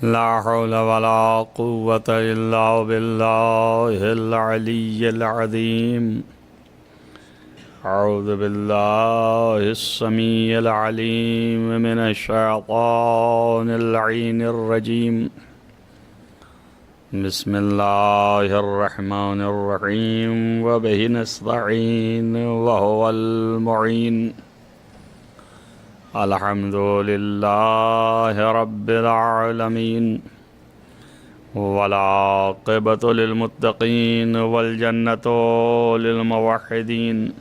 لا حول ولا قوة إلا بالله العلي العظيم. أعوذ بالله السميع العليم من الشيطان اللعين الرجيم. بسم الله الرحمن الرحيم وبه نستعين وهو المعين. الحمد لله رب العالمين والعاقبة للمتقين والجنة للموحدين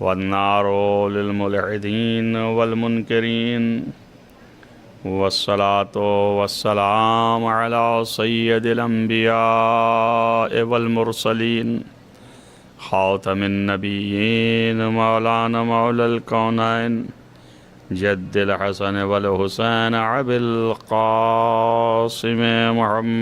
والنار للملحدين والمنكرين والصلاة والسلام على سيد الأنبياء والمرسلين خاتم النبيين مولانا مولى الكونين جد الحسن والحسين أبي القاسم محمد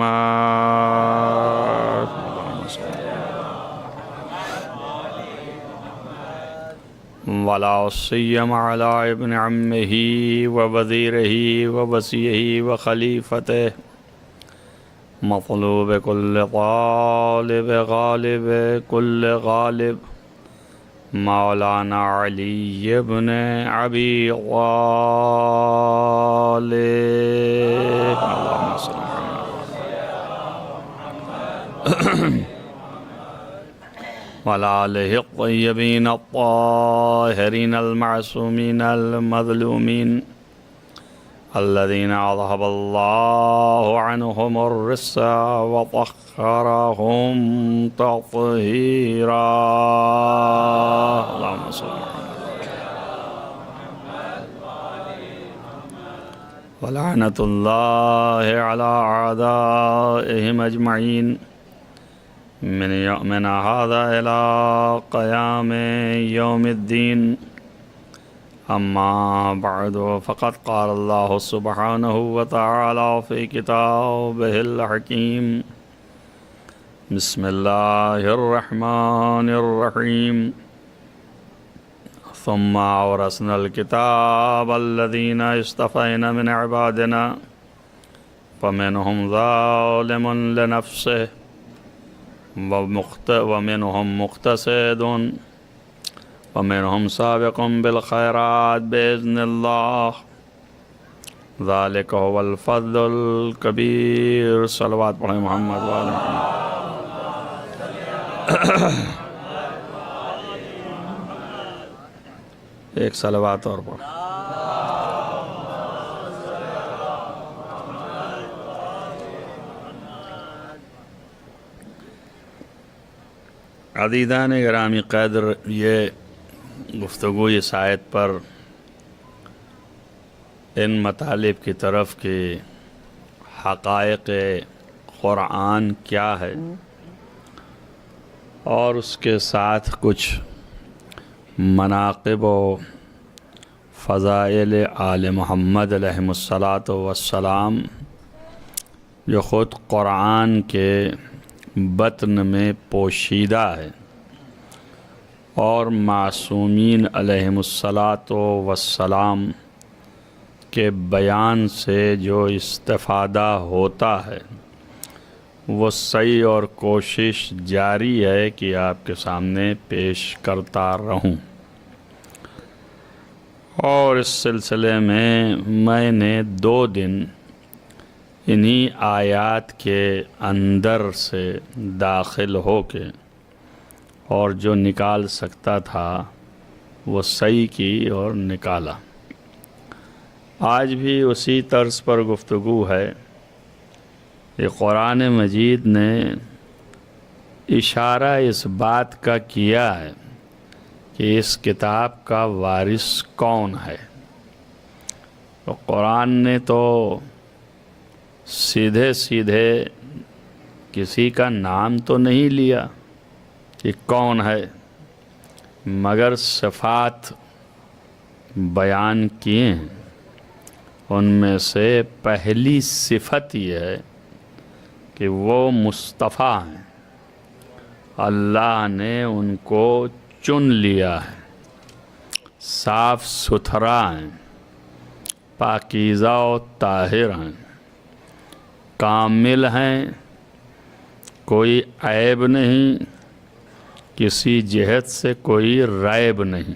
ولا سيما على ابن عمه ووزيره ووصيه وخليفته مطلوب كل طالب غالب كل غالب مولانا علی بن ابی طالب اللهم صل وعلى آله الطيبين الطاهرين المعصومين المظلومين الذين أذهب الله عنهم الرجس وطهرهم تطهيرا. اللهم صل ولعنة الله على أعدائهم أجمعين من يومنا هذا إلى قيام يوم الدين. أما بعد فقد قال الله سبحانه وتعالى في كتابه الحكيم. بسم الله الرحمن الرحيم. ثم أورثنا الكتاب الذين اصطفينا من عبادنا فمنهم ظالم لنفسه ومنهم مقتصد ومنهم سابق بالخيرات بإذن الله ذلك هو الفضل الكبير. صلوات پڑھیں محمد وآل محمد. ایک صلوات اور پڑھ. عزیزان گرامی قدر، یہ گفتگو اس آیت پر ان مطالب کی طرف کہ حقائق قرآن کیا ہے اور اس کے ساتھ کچھ مناقب و فضائل آل محمد علیہم الصلاۃ والسلام جو خود قرآن کے بطن میں پوشیدہ ہے اور معصومین علیہم الصلاۃ والسلام کے بیان سے جو استفادہ ہوتا ہے وہ صحیح اور کوشش جاری ہے کہ آپ کے سامنے پیش کرتا رہوں. اور اس سلسلے میں میں نے 2 دن انہی آیات کے اندر سے داخل ہو کے اور جو نکال سکتا تھا وہ صحیح کی اور نکالا. آج بھی اسی طرز پر گفتگو ہے کہ قرآن مجید نے اشارہ اس بات کا کیا ہے کہ اس کتاب کا وارث کون ہے. تو قرآن نے تو سیدھے سیدھے کسی کا نام تو نہیں لیا کہ کون ہے، مگر صفات بیان کیے ہیں. ان میں سے پہلی صفت یہ ہے کہ وہ مصطفیٰ ہیں، اللہ نے ان کو چن لیا ہے، صاف ستھرا ہیں، پاکیزہ و طاہر ہیں. کامل ہیں، کوئی عیب نہیں، کسی جہت سے کوئی ریب نہیں،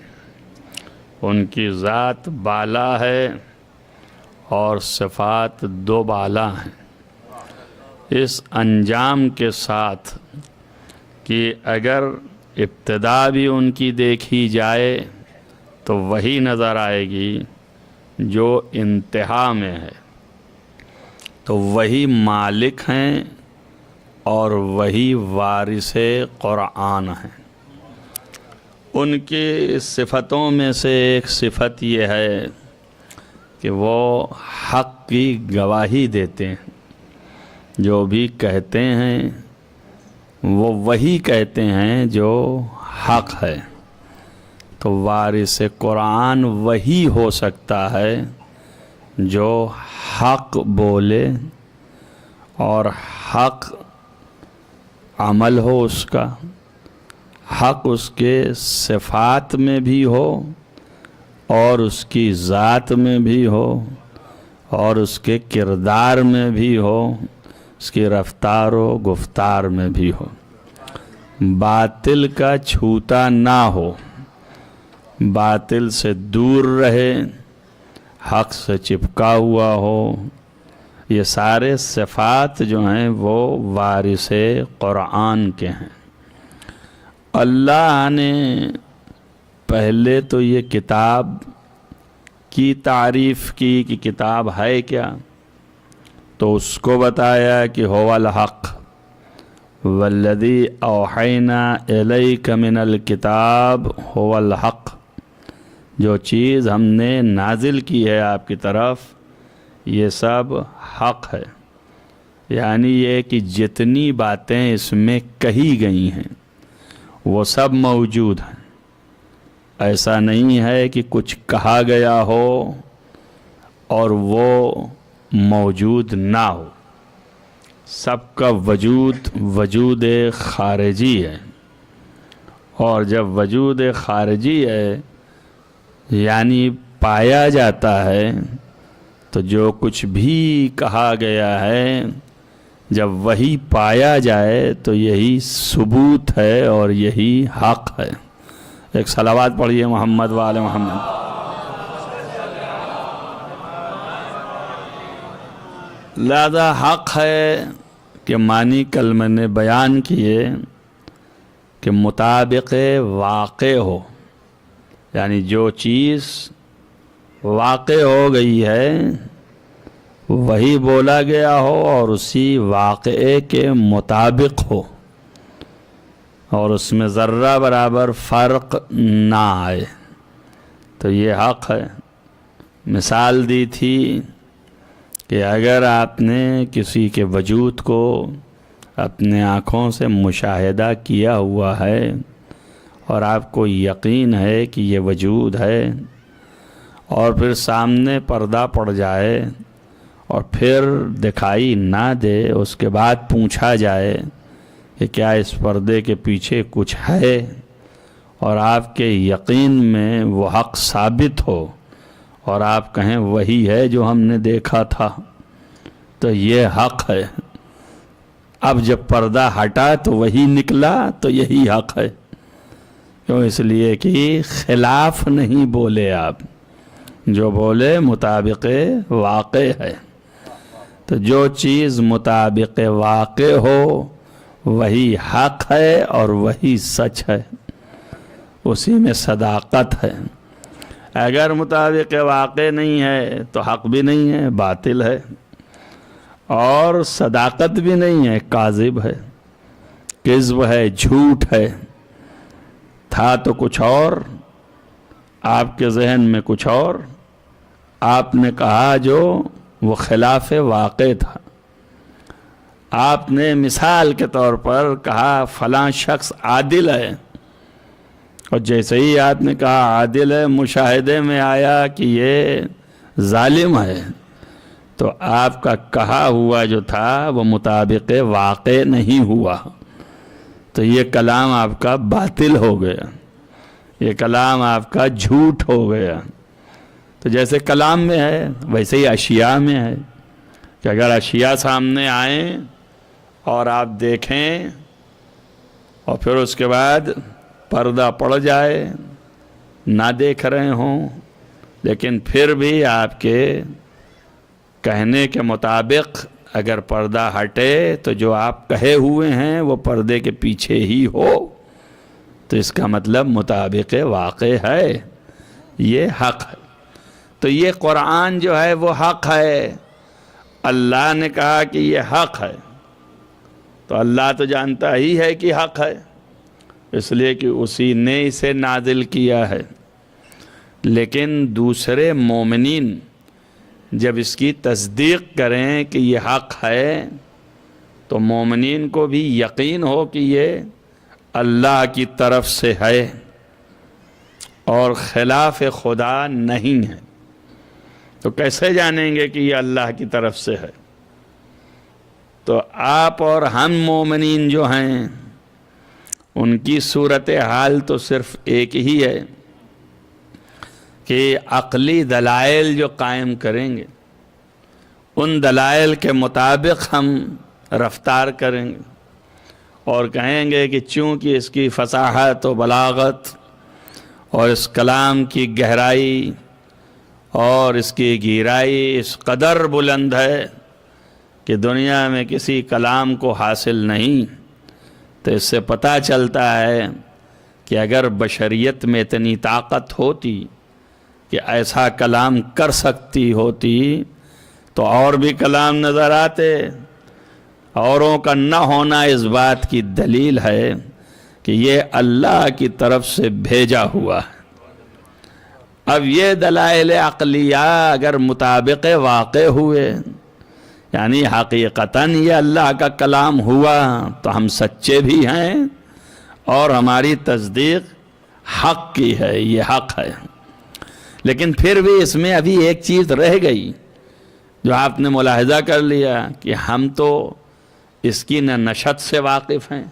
ان کی ذات بالا ہے اور صفات دو بالا ہیں، اس انجام کے ساتھ کہ اگر ابتدا بھی ان کی دیکھی جائے تو وہی نظر آئے گی جو انتہا میں ہے، تو وہی مالک ہیں اور وہی وارث قرآن ہیں۔ ان کی صفتوں میں سے ایک صفت یہ ہے کہ وہ حق کی گواہی دیتے ہیں، جو بھی کہتے ہیں وہ وہی کہتے ہیں جو حق ہے، تو وارث قرآن وہی ہو سکتا ہے جو حق بولے اور حق عمل ہو، اس کا حق اس کے صفات میں بھی ہو اور اس کی ذات میں بھی ہو اور اس کے کردار میں بھی ہو، اس کی رفتار و گفتار میں بھی ہو، باطل کا چھوتا نہ ہو، باطل سے دور رہے، حق سے چپکا ہوا ہو۔ یہ سارے صفات جو ہیں وہ وارث قرآن کے ہیں۔ اللہ نے پہلے تو یہ کتاب کی تعریف کی کہ کتاب ہے کیا، تو اس کو بتایا کہ هو الحق والذی اوحینا الیک من الکتاب هو الحق، جو چیز ہم نے نازل کی ہے آپ کی طرف یہ سب حق ہے، یعنی یہ کہ جتنی باتیں اس میں کہی گئی ہیں وہ سب موجود ہیں، ایسا نہیں ہے کہ کچھ کہا گیا ہو اور وہ موجود نہ ہو، سب کا وجود خارجی ہے، اور جب وجود خارجی ہے یعنی پایا جاتا ہے، تو جو کچھ بھی کہا گیا ہے جب وہی پایا جائے تو یہی ثبوت ہے اور یہی حق ہے۔ ایک صلوات پڑھیے محمد و آل محمد۔ لہذا حق ہے کہ معنی کل میں نے بیان کیے کہ مطابق واقع ہو، یعنی جو چیز واقع ہو گئی ہے وہی بولا گیا ہو اور اسی واقعے کے مطابق ہو، اور اس میں ذرہ برابر فرق نہ آئے، تو یہ حق ہے۔ مثال دی تھی کہ اگر آپ نے کسی کے وجود کو اپنے آنکھوں سے مشاہدہ کیا ہوا ہے اور آپ کو یقین ہے کہ یہ وجود ہے، اور پھر سامنے پردہ پڑ جائے اور پھر دکھائی نہ دے، اس کے بعد پوچھا جائے کہ کیا اس پردے کے پیچھے کچھ ہے، اور آپ کے یقین میں وہ حق ثابت ہو اور آپ کہیں وہی ہے جو ہم نے دیکھا تھا، تو یہ حق ہے۔ اب جب پردہ ہٹا تو وہی نکلا، تو یہی حق ہے، کیوں؟ اس لیے کہ خلاف نہیں بولے آپ، جو بولے مطابق واقع ہے، تو جو چیز مطابق واقع ہو وہی حق ہے اور وہی سچ ہے، اسی میں صداقت ہے۔ اگر مطابق واقع نہیں ہے تو حق بھی نہیں ہے، باطل ہے، اور صداقت بھی نہیں ہے، کاذب ہے، کذب ہے، جھوٹ ہے۔ تھا تو کچھ اور، آپ کے ذہن میں کچھ اور، آپ نے کہا جو وہ خلاف واقع تھا۔ آپ نے مثال کے طور پر کہا فلاں شخص عادل ہے، اور جیسے ہی آپ نے کہا عادل ہے، مشاہدے میں آیا کہ یہ ظالم ہے، تو آپ کا کہا ہوا جو تھا وہ مطابق واقع نہیں ہوا، تو یہ کلام آپ کا باطل ہو گیا، یہ کلام آپ کا جھوٹ ہو گیا۔ تو جیسے کلام میں ہے ویسے ہی اشیاء میں ہے، کہ اگر اشیاء سامنے آئیں اور آپ دیکھیں اور پھر اس کے بعد پردہ پڑ جائے، نہ دیکھ رہے ہوں، لیکن پھر بھی آپ کے کہنے کے مطابق اگر پردہ ہٹے تو جو آپ کہے ہوئے ہیں وہ پردے کے پیچھے ہی ہو، تو اس کا مطلب مطابق واقع ہے، یہ حق ہے۔ تو یہ قرآن جو ہے وہ حق ہے، اللہ نے کہا کہ یہ حق ہے، تو اللہ تو جانتا ہی ہے کہ حق ہے، اس لیے کہ اسی نے اسے نازل کیا ہے۔ لیکن دوسرے مومنین جب اس کی تصدیق کریں کہ یہ حق ہے تو مومنین کو بھی یقین ہو کہ یہ اللہ کی طرف سے ہے اور خلاف خدا نہیں ہے۔ تو کیسے جانیں گے کہ یہ اللہ کی طرف سے ہے؟ تو آپ اور ہم مومنین جو ہیں ان کی صورتحال تو صرف ایک ہی ہے کہ عقلی دلائل جو قائم کریں گے ان دلائل کے مطابق ہم رفتار کریں گے اور کہیں گے کہ چونکہ اس کی فصاحت و بلاغت اور اس کلام کی گہرائی اور اس کی گہرائی اس قدر بلند ہے کہ دنیا میں کسی کلام کو حاصل نہیں، تو اس سے پتہ چلتا ہے کہ اگر بشریت میں اتنی طاقت ہوتی کہ ایسا کلام کر سکتی ہوتی تو اور بھی کلام نظر آتے۔ اوروں کا نہ ہونا اس بات کی دلیل ہے کہ یہ اللہ کی طرف سے بھیجا ہوا ہے۔ اب یہ دلائل عقلیہ اگر مطابق واقع ہوئے، یعنی حقیقتاً یہ اللہ کا کلام ہوا، تو ہم سچے بھی ہیں اور ہماری تصدیق حق کی ہے، یہ حق ہے۔ لیکن پھر بھی اس میں ابھی ایک چیز رہ گئی جو آپ نے ملاحظہ کر لیا کہ ہم تو اس کی نہ نشأت سے واقف ہیں،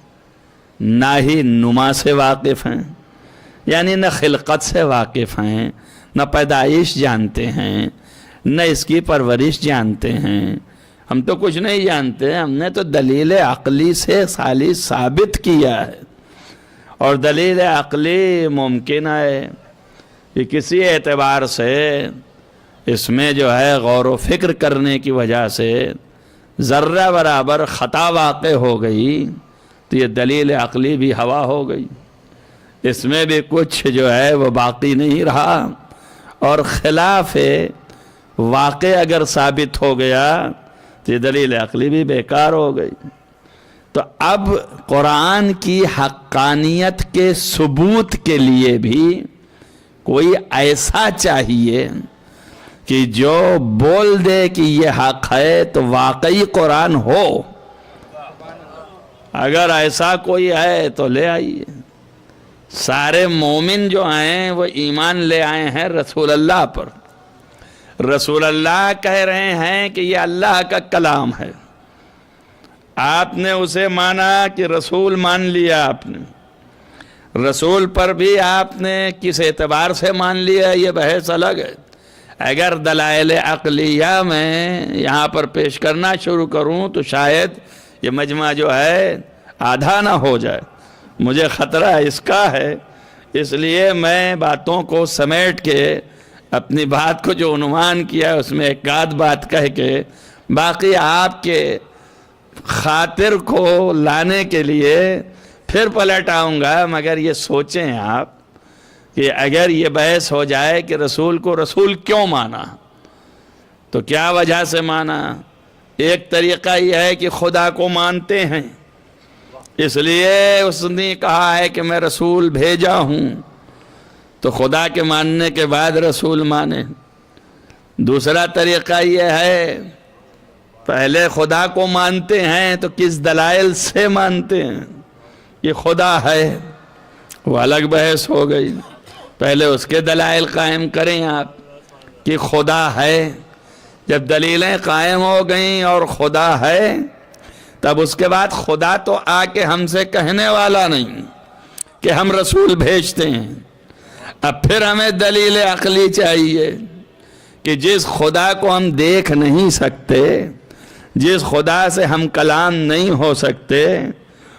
نہ ہی نما سے واقف ہیں، یعنی نہ خلقت سے واقف ہیں، نہ پیدائش جانتے ہیں، نہ اس کی پرورش جانتے ہیں۔ ہم تو کچھ نہیں جانتے، ہم نے تو دلیل عقلی سے خالی ثابت کیا ہے، اور دلیل عقلی ممکن ہے کہ کسی اعتبار سے اس میں جو ہے غور و فکر کرنے کی وجہ سے ذرہ برابر خطا واقع ہو گئی تو یہ دلیل عقلی بھی ہوا ہو گئی، اس میں بھی کچھ جو ہے وہ باقی نہیں رہا، اور خلاف واقع اگر ثابت ہو گیا تو یہ دلیل عقلی بھی بیکار ہو گئی۔ تو اب قرآن کی حقانیت کے ثبوت کے لیے بھی کوئی ایسا چاہیے کہ جو بول دے کہ یہ حق ہے تو واقعی قرآن ہو۔ اگر ایسا کوئی ہے تو لے آئیے۔ سارے مومن جو ہیں وہ ایمان لے آئے ہیں رسول اللہ پر، رسول اللہ کہہ رہے ہیں کہ یہ اللہ کا کلام ہے، آپ نے اسے مانا کہ رسول مان لیا، آپ نے رسول پر بھی آپ نے کس اعتبار سے مان لیا یہ بحث الگ ہے۔ اگر دلائل عقلیہ میں یہاں پر پیش کرنا شروع کروں تو شاید یہ مجمع جو ہے آدھا نہ ہو جائے، مجھے خطرہ اس کا ہے، اس لیے میں باتوں کو سمیٹ کے اپنی بات کو جو عنوان کیا اس میں ایک آدھ بات کہہ کے باقی آپ کے خاطر کو لانے کے لیے پھر پلٹ آؤں گا۔ مگر یہ سوچیں آپ کہ اگر یہ بحث ہو جائے کہ رسول کو رسول کیوں مانا، تو کیا وجہ سے مانا؟ ایک طریقہ یہ ہے کہ خدا کو مانتے ہیں، اس لیے اس نے کہا ہے کہ میں رسول بھیجا ہوں، تو خدا کے ماننے کے بعد رسول مانے۔ دوسرا طریقہ یہ ہے پہلے خدا کو مانتے ہیں تو کس دلائل سے مانتے ہیں، یہ خدا ہے، وہ الگ بحث ہو گئی۔ پہلے اس کے دلائل قائم کریں آپ کہ خدا ہے، جب دلیلیں قائم ہو گئیں اور خدا ہے تب اس کے بعد خدا تو آ کے ہم سے کہنے والا نہیں کہ ہم رسول بھیجتے ہیں۔ اب پھر ہمیں دلیل عقلی چاہیے کہ جس خدا کو ہم دیکھ نہیں سکتے جس خدا سے ہم کلام نہیں ہو سکتے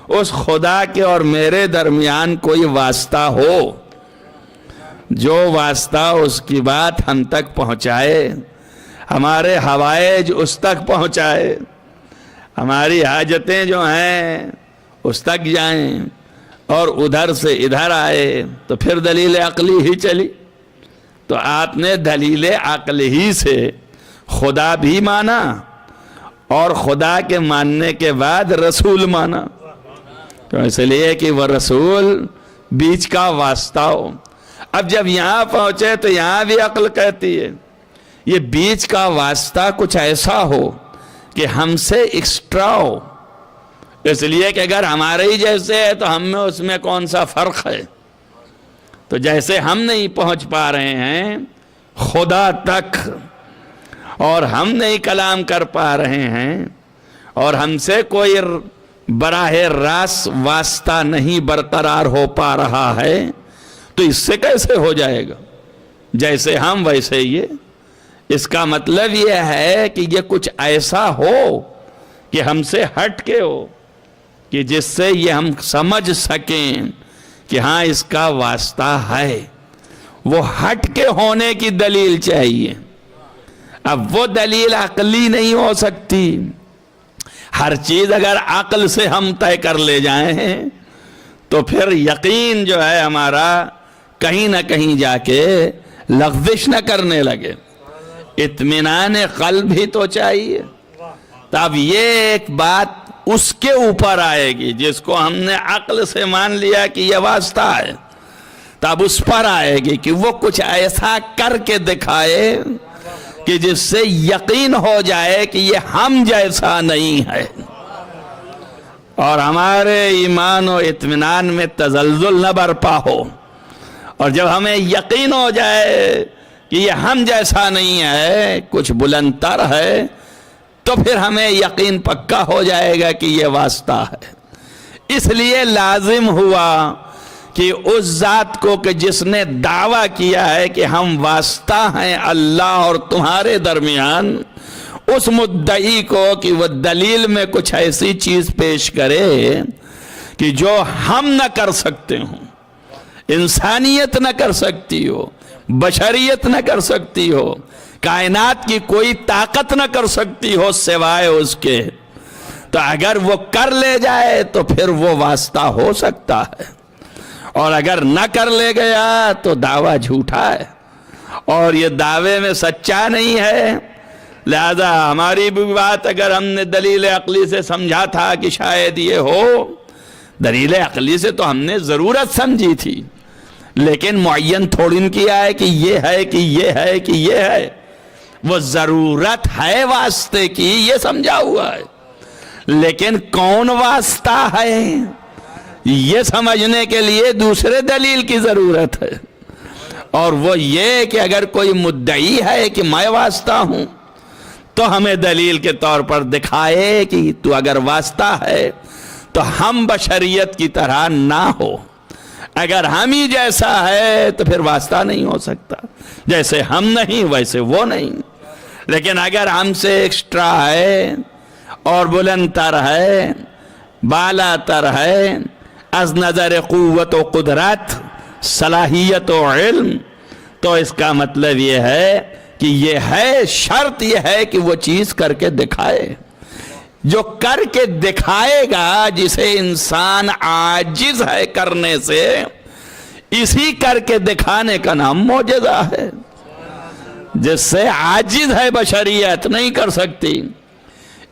اس خدا کے اور میرے درمیان کوئی واسطہ ہو جو واسطہ اس کی بات ہم تک پہنچائے، ہمارے حوائج اس تک پہنچائے، ہماری حاجتیں جو ہیں اس تک جائیں اور ادھر سے ادھر آئے، تو پھر دلیل عقلی ہی چلی۔ تو آپ نے دلیل عقل ہی سے خدا بھی مانا اور خدا کے ماننے کے بعد رسول مانا، تو اس لیے کہ وہ رسول بیچ کا واسطہ ہو۔ اب جب یہاں پہنچے تو یہاں بھی عقل کہتی ہے یہ بیچ کا واسطہ کچھ ایسا ہو کہ ہم سے ایکسٹرا ہو، اس لیے کہ اگر ہمارے ہی جیسے ہے تو ہم میں اس میں کون سا فرق ہے؟ تو جیسے ہم نہیں پہنچ پا رہے ہیں خدا تک اور ہم نہیں کلام کر پا رہے ہیں اور ہم سے کوئی براہ راست واسطہ نہیں برقرار ہو پا رہا ہے، تو اس سے کیسے ہو جائے گا؟ جیسے ہم ویسے یہ۔ اس کا مطلب یہ ہے کہ یہ کچھ ایسا ہو کہ ہم سے ہٹ کے ہو، کہ جس سے یہ ہم سمجھ سکیں کہ ہاں اس کا واسطہ ہے۔ وہ ہٹ کے ہونے کی دلیل چاہیے۔ اب وہ دلیل عقلی نہیں ہو سکتی۔ ہر چیز اگر عقل سے ہم طے کر لے جائیں تو پھر یقین جو ہے ہمارا کہیں نہ کہیں جا کے لغزش نہ کرنے لگے۔ اطمینان قلب ہی تو چاہیے۔ تب یہ ایک بات اس کے اوپر آئے گی جس کو ہم نے عقل سے مان لیا کہ یہ واسطہ ہے، تب اس پر آئے گی کہ وہ کچھ ایسا کر کے دکھائے کہ جس سے یقین ہو جائے کہ یہ ہم جیسا نہیں ہے اور ہمارے ایمان و اطمینان میں تزلزل نہ برپا ہو۔ اور جب ہمیں یقین ہو جائے کہ یہ ہم جیسا نہیں ہے، کچھ بلند تر ہے، تو پھر ہمیں یقین پکا ہو جائے گا کہ یہ واسطہ ہے۔ اس لیے لازم ہوا کہ اس ذات کو کہ جس نے دعویٰ کیا ہے کہ ہم واسطہ ہیں اللہ اور تمہارے درمیان، اس مدعی کو کہ وہ دلیل میں کچھ ایسی چیز پیش کرے کہ جو ہم نہ کر سکتے ہوں، انسانیت نہ کر سکتی ہو، بشریت نہ کر سکتی ہو، کائنات کی کوئی طاقت نہ کر سکتی ہو سوائے اس کے۔ تو اگر وہ کر لے جائے تو پھر وہ واسطہ ہو سکتا ہے، اور اگر نہ کر لے گیا تو دعویٰ جھوٹا ہے اور یہ دعوے میں سچا نہیں ہے۔ لہذا ہماری بھی بات اگر ہم نے دلیل عقلی سے سمجھا تھا کہ شاید یہ ہو، دلیل عقلی سے تو ہم نے ضرورت سمجھی تھی، لیکن معین تھوڑی کیا ہے کہ یہ ہے کہ یہ ہے کہ یہ ہے۔ وہ ضرورت ہے واسطے کی، یہ سمجھا ہوا ہے، لیکن کون واسطہ ہے یہ سمجھنے کے لیے دوسرے دلیل کی ضرورت ہے۔ اور وہ یہ کہ اگر کوئی مدعی ہے کہ میں واسطہ ہوں تو ہمیں دلیل کے طور پر دکھائے کہ تو اگر واسطہ ہے تو ہم بشریت کی طرح نہ ہو۔ اگر ہم ہی جیسا ہے تو پھر واسطہ نہیں ہو سکتا، جیسے ہم نہیں ویسے وہ نہیں۔ لیکن اگر ہم سے ایکسٹرا ہے اور بلند تر ہے، بالا تر ہے، از نظر قوت و قدرت، صلاحیت و علم، تو اس کا مطلب یہ ہے کہ یہ ہے، شرط یہ ہے کہ وہ چیز کر کے دکھائے۔ جو کر کے دکھائے گا، جسے انسان عاجز ہے کرنے سے، اسی کر کے دکھانے کا نام معجزہ ہے۔ جس سے عاجز ہے بشریت، نہیں کر سکتی۔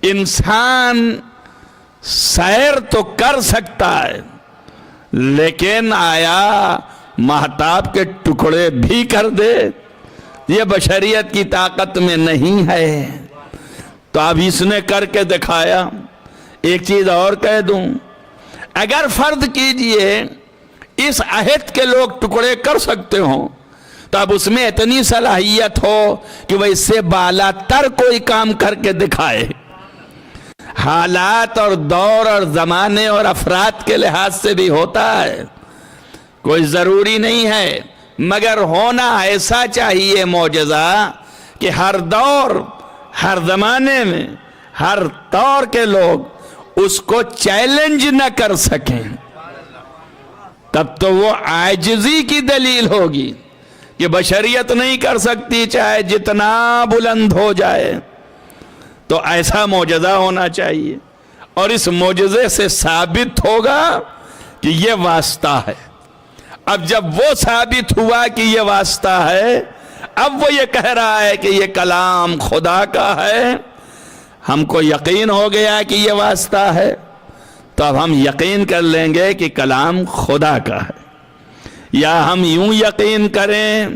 انسان سیر تو کر سکتا ہے، لیکن آیا مہتاب کے ٹکڑے بھی کر دے؟ یہ بشریت کی طاقت میں نہیں ہے۔ تو اب اس نے کر کے دکھایا۔ ایک چیز اور کہہ دوں، اگر فرض کیجئے اس عہد کے لوگ ٹکڑے کر سکتے ہوں تو اب اس میں اتنی صلاحیت ہو کہ وہ اس سے بالا تر کوئی کام کر کے دکھائے۔ حالات اور دور اور زمانے اور افراد کے لحاظ سے بھی ہوتا ہے، کوئی ضروری نہیں ہے، مگر ہونا ایسا چاہیے معجزہ کہ ہر دور، ہر زمانے میں، ہر طور کے لوگ اس کو چیلنج نہ کر سکیں، تب تو وہ عاجزی کی دلیل ہوگی کہ بشریت نہیں کر سکتی چاہے جتنا بلند ہو جائے۔ تو ایسا معجزہ ہونا چاہیے، اور اس معجزے سے ثابت ہوگا کہ یہ واسطہ ہے۔ اب جب وہ ثابت ہوا کہ یہ واسطہ ہے، اب وہ یہ کہہ رہا ہے کہ یہ کلام خدا کا ہے، ہم کو یقین ہو گیا کہ یہ واسطہ ہے، تو اب ہم یقین کر لیں گے کہ کلام خدا کا ہے، یا ہم یوں یقین کریں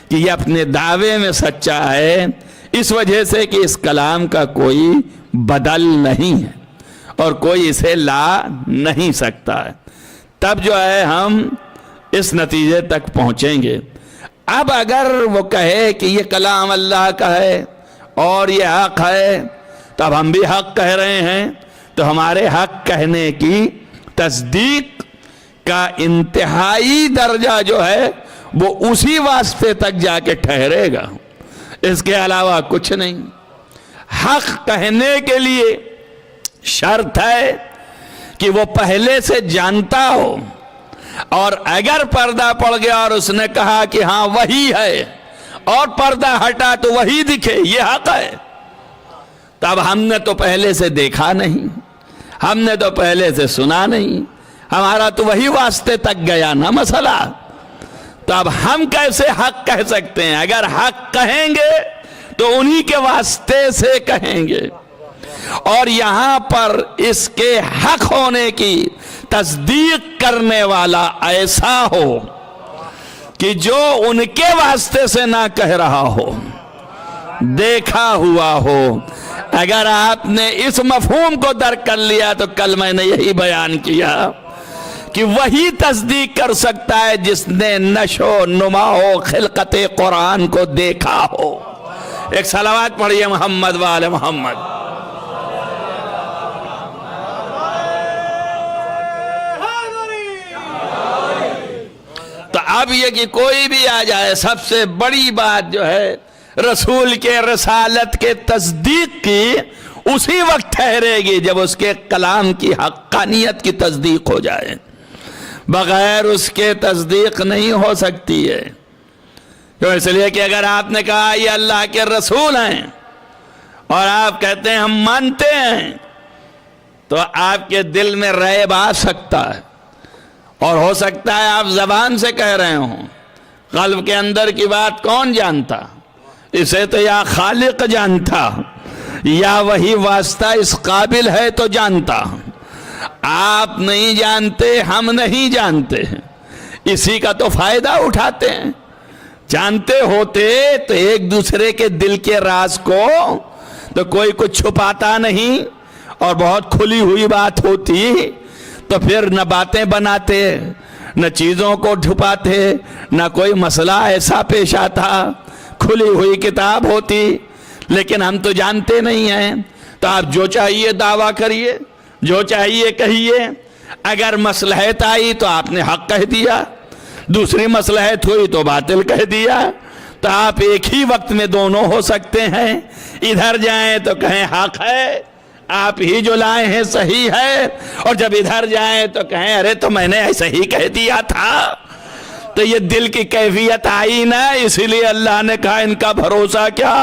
کہ یہ اپنے دعوے میں سچا ہے اس وجہ سے کہ اس کلام کا کوئی بدل نہیں ہے اور کوئی اسے لا نہیں سکتا ہے، تب جو ہے ہم اس نتیجے تک پہنچیں گے۔ اب اگر وہ کہے کہ یہ کلام اللہ کا ہے اور یہ حق ہے، تب ہم بھی حق کہہ رہے ہیں، تو ہمارے حق کہنے کی تصدیق کا انتہائی درجہ جو ہے وہ اسی واسطے تک جا کے ٹھہرے گا، اس کے علاوہ کچھ نہیں۔ حق کہنے کے لیے شرط ہے کہ وہ پہلے سے جانتا ہو، اور اگر پردہ پڑ گیا اور اس نے کہا کہ ہاں وہی ہے، اور پردہ ہٹا تو وہی دکھے، یہ حق ہے، تب ہم نے تو پہلے سے دیکھا نہیں، ہم نے تو پہلے سے سنا نہیں، ہمارا تو وہی واسطے تک گیا نا مسئلہ، تو اب ہم کیسے حق کہہ سکتے ہیں؟ اگر حق کہیں گے تو انہی کے واسطے سے کہیں گے، اور یہاں پر اس کے حق ہونے کی تصدیق کرنے والا ایسا ہو کہ جو ان کے واسطے سے نہ کہہ رہا ہو، دیکھا ہوا ہو۔ اگر آپ نے اس مفہوم کو درک کر لیا تو کل میں نے یہی بیان کیا کہ وہی تصدیق کر سکتا ہے جس نے نشو نما و خلقت قرآن کو دیکھا ہو۔ ایک صلوات پڑھیے محمد وآل محمد۔ تو اب یہ کہ کوئی بھی آ جائے، سب سے بڑی بات جو ہے رسول کے رسالت کے تصدیق کی اسی وقت ٹھہرے گی جب اس کے کلام کی حقانیت کی تصدیق ہو جائے، بغیر اس کے تصدیق نہیں ہو سکتی ہے۔ کیوں؟ اس لیے کہ اگر آپ نے کہا یہ اللہ کے رسول ہیں اور آپ کہتے ہیں ہم مانتے ہیں، تو آپ کے دل میں ریب آ سکتا ہے، اور ہو سکتا ہے آپ زبان سے کہہ رہے ہوں، قلب کے اندر کی بات کون جانتا؟ اسے تو یا خالق جانتا، یا وہی واسطہ اس قابل ہے تو جانتا۔ آپ نہیں جانتے، ہم نہیں جانتے، اسی کا تو فائدہ اٹھاتے ہیں۔ جانتے ہوتے تو ایک دوسرے کے دل کے راز کو تو کوئی کچھ چھپاتا نہیں، اور بہت کھلی ہوئی بات ہوتی تو پھر نہ باتیں بناتے، نہ چیزوں کو چھپاتے، نہ کوئی مسئلہ ایسا پیش آتا، کھلی ہوئی کتاب ہوتی۔ لیکن ہم تو جانتے نہیں ہیں، تو آپ جو چاہیے دعویٰ کریے، جو چاہیے کہیے۔ اگر مصلحت آئی تو آپ نے حق کہہ دیا، دوسری مصلحت ہوئی تو باطل کہہ دیا، تو آپ ایک ہی وقت میں دونوں ہو سکتے ہیں۔ ادھر جائیں تو کہیں حق ہے، آپ ہی جو لائے ہیں صحیح ہے، اور جب ادھر جائیں تو کہیں ارے تو میں نے ایسا ہی کہہ دیا تھا۔ تو یہ دل کی کیفیت آئی نا، اسی لیے اللہ نے کہا ان کا بھروسہ کیا،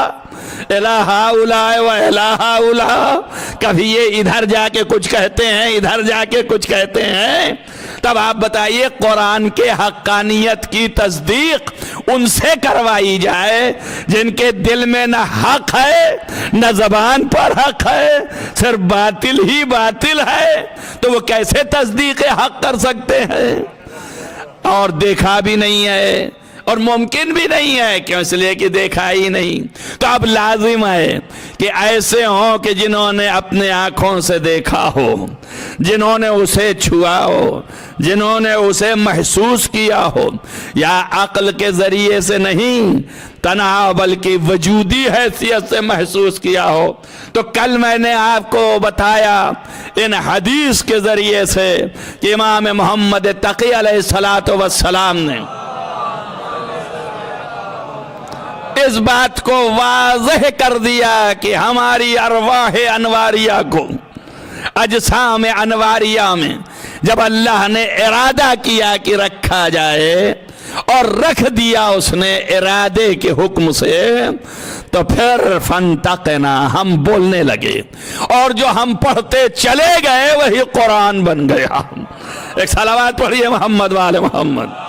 الہ ہؤلاء و الہ ہؤلاء۔ کبھی یہ ادھر جا کے کچھ کہتے ہیں، ادھر جا کے کچھ کہتے ہیں۔ تب آپ بتائیے قرآن کے حقانیت کی تصدیق ان سے کروائی جائے جن کے دل میں نہ حق ہے، نہ زبان پر حق ہے، صرف باطل ہی باطل ہے، تو وہ کیسے تصدیق حق کر سکتے ہیں؟ اور دیکھا بھی نہیں ہے، اور ممکن بھی نہیں ہے، کیوں؟ اس لیے کہ دیکھا ہی نہیں۔ تو اب لازم ہے کہ ایسے ہوں کہ جنہوں نے اپنے آنکھوں سے دیکھا ہو، جنہوں نے اسے چھوا ہو، جنہوں نے اسے محسوس کیا ہو، یا عقل کے ذریعے سے نہیں تنہا بلکہ وجودی حیثیت سے محسوس کیا ہو۔ تو کل میں نے آپ کو بتایا ان حدیث کے ذریعے سے کہ امام محمد تقی علیہ الصلوۃ والسلام نے اس بات کو واضح کر دیا کہ ہماری ارواح انواریہ کو اجسام انواریہ میں جب اللہ نے ارادہ کیا کہ رکھا جائے اور رکھ دیا اس نے ارادے کے حکم سے، تو پھر فانطقنا ہم بولنے لگے، اور جو ہم پڑھتے چلے گئے وہی قرآن بن گیا۔ ایک صلوات پڑھیے محمد وآل محمد۔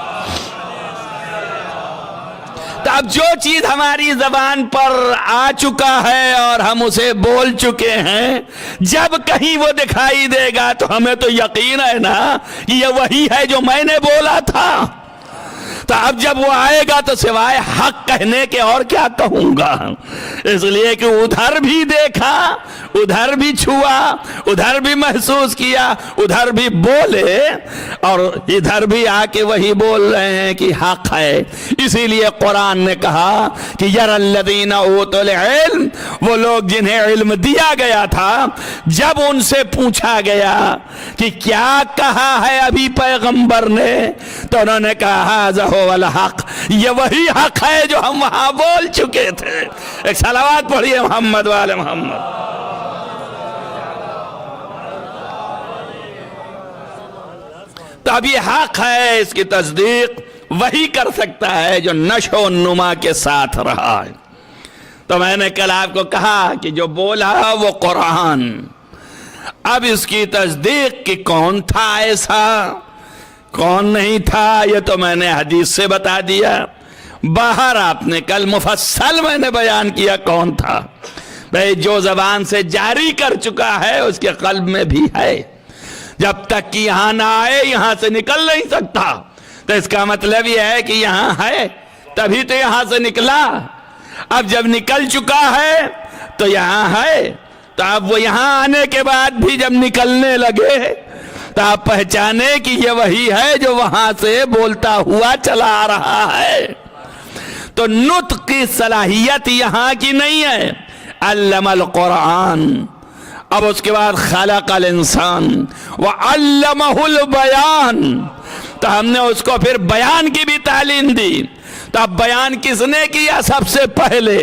تو اب جو چیز ہماری زبان پر آ چکا ہے اور ہم اسے بول چکے ہیں، جب کہیں وہ دکھائی دے گا تو ہمیں تو یقین ہے نا کہ یہ وہی ہے جو میں نے بولا تھا۔ تو اب جب وہ آئے گا تو سوائے حق کہنے کے اور کیا کہوں گا، اس لیے کہ ادھر بھی دیکھا، ادھر بھی چھوا، ادھر بھی محسوس کیا، ادھر بھی بولے، اور ادھر بھی آ کے وہی بول رہے ہیں کہ حق ہے۔ اسی لیے قرآن نے کہا کہ یر الذین اوتوا العلم، وہ لوگ جنہیں علم دیا گیا تھا، جب ان سے پوچھا گیا کہ کیا کہا ہے ابھی پیغمبر نے، تو انہوں نے کہا ذا هو الحق، یہ وہی حق ہے جو ہم وہاں بول چکے تھے۔ ایک صلوات پڑھیے محمد وآل محمد۔ تو اب یہ حق ہے، اس کی تصدیق وہی کر سکتا ہے جو نشو و نما کے ساتھ رہا ہے۔ تو میں نے کل آپ کو کہا کہ جو بولا وہ قرآن، اب اس کی تصدیق کہ کون تھا ایسا، کون نہیں تھا، یہ تو میں نے حدیث سے بتا دیا۔ باہر آپ نے کل مفصل میں نے بیان کیا کون تھا۔ بھئی جو زبان سے جاری کر چکا ہے اس کے قلب میں بھی ہے، جب تک کہ یہاں نہ آئے یہاں سے نکل نہیں سکتا۔ تو اس کا مطلب یہ ہے کہ یہاں ہے تبھی تو یہاں سے نکلا، اب جب نکل چکا ہے تو یہاں ہے، تو اب وہ یہاں آنے کے بعد بھی جب نکلنے لگے تو آپ پہچانے کہ یہ وہی ہے جو وہاں سے بولتا ہوا چلا آ رہا ہے۔ تو نطق کی صلاحیت یہاں کی نہیں ہے۔ علم القرآن، اب اس کے بعد خلق الانسان وعلمہ البیان، تو ہم نے اس کو پھر بیان کی بھی تعلیم دی۔ تو اب بیان کس نے کیا؟ سب سے پہلے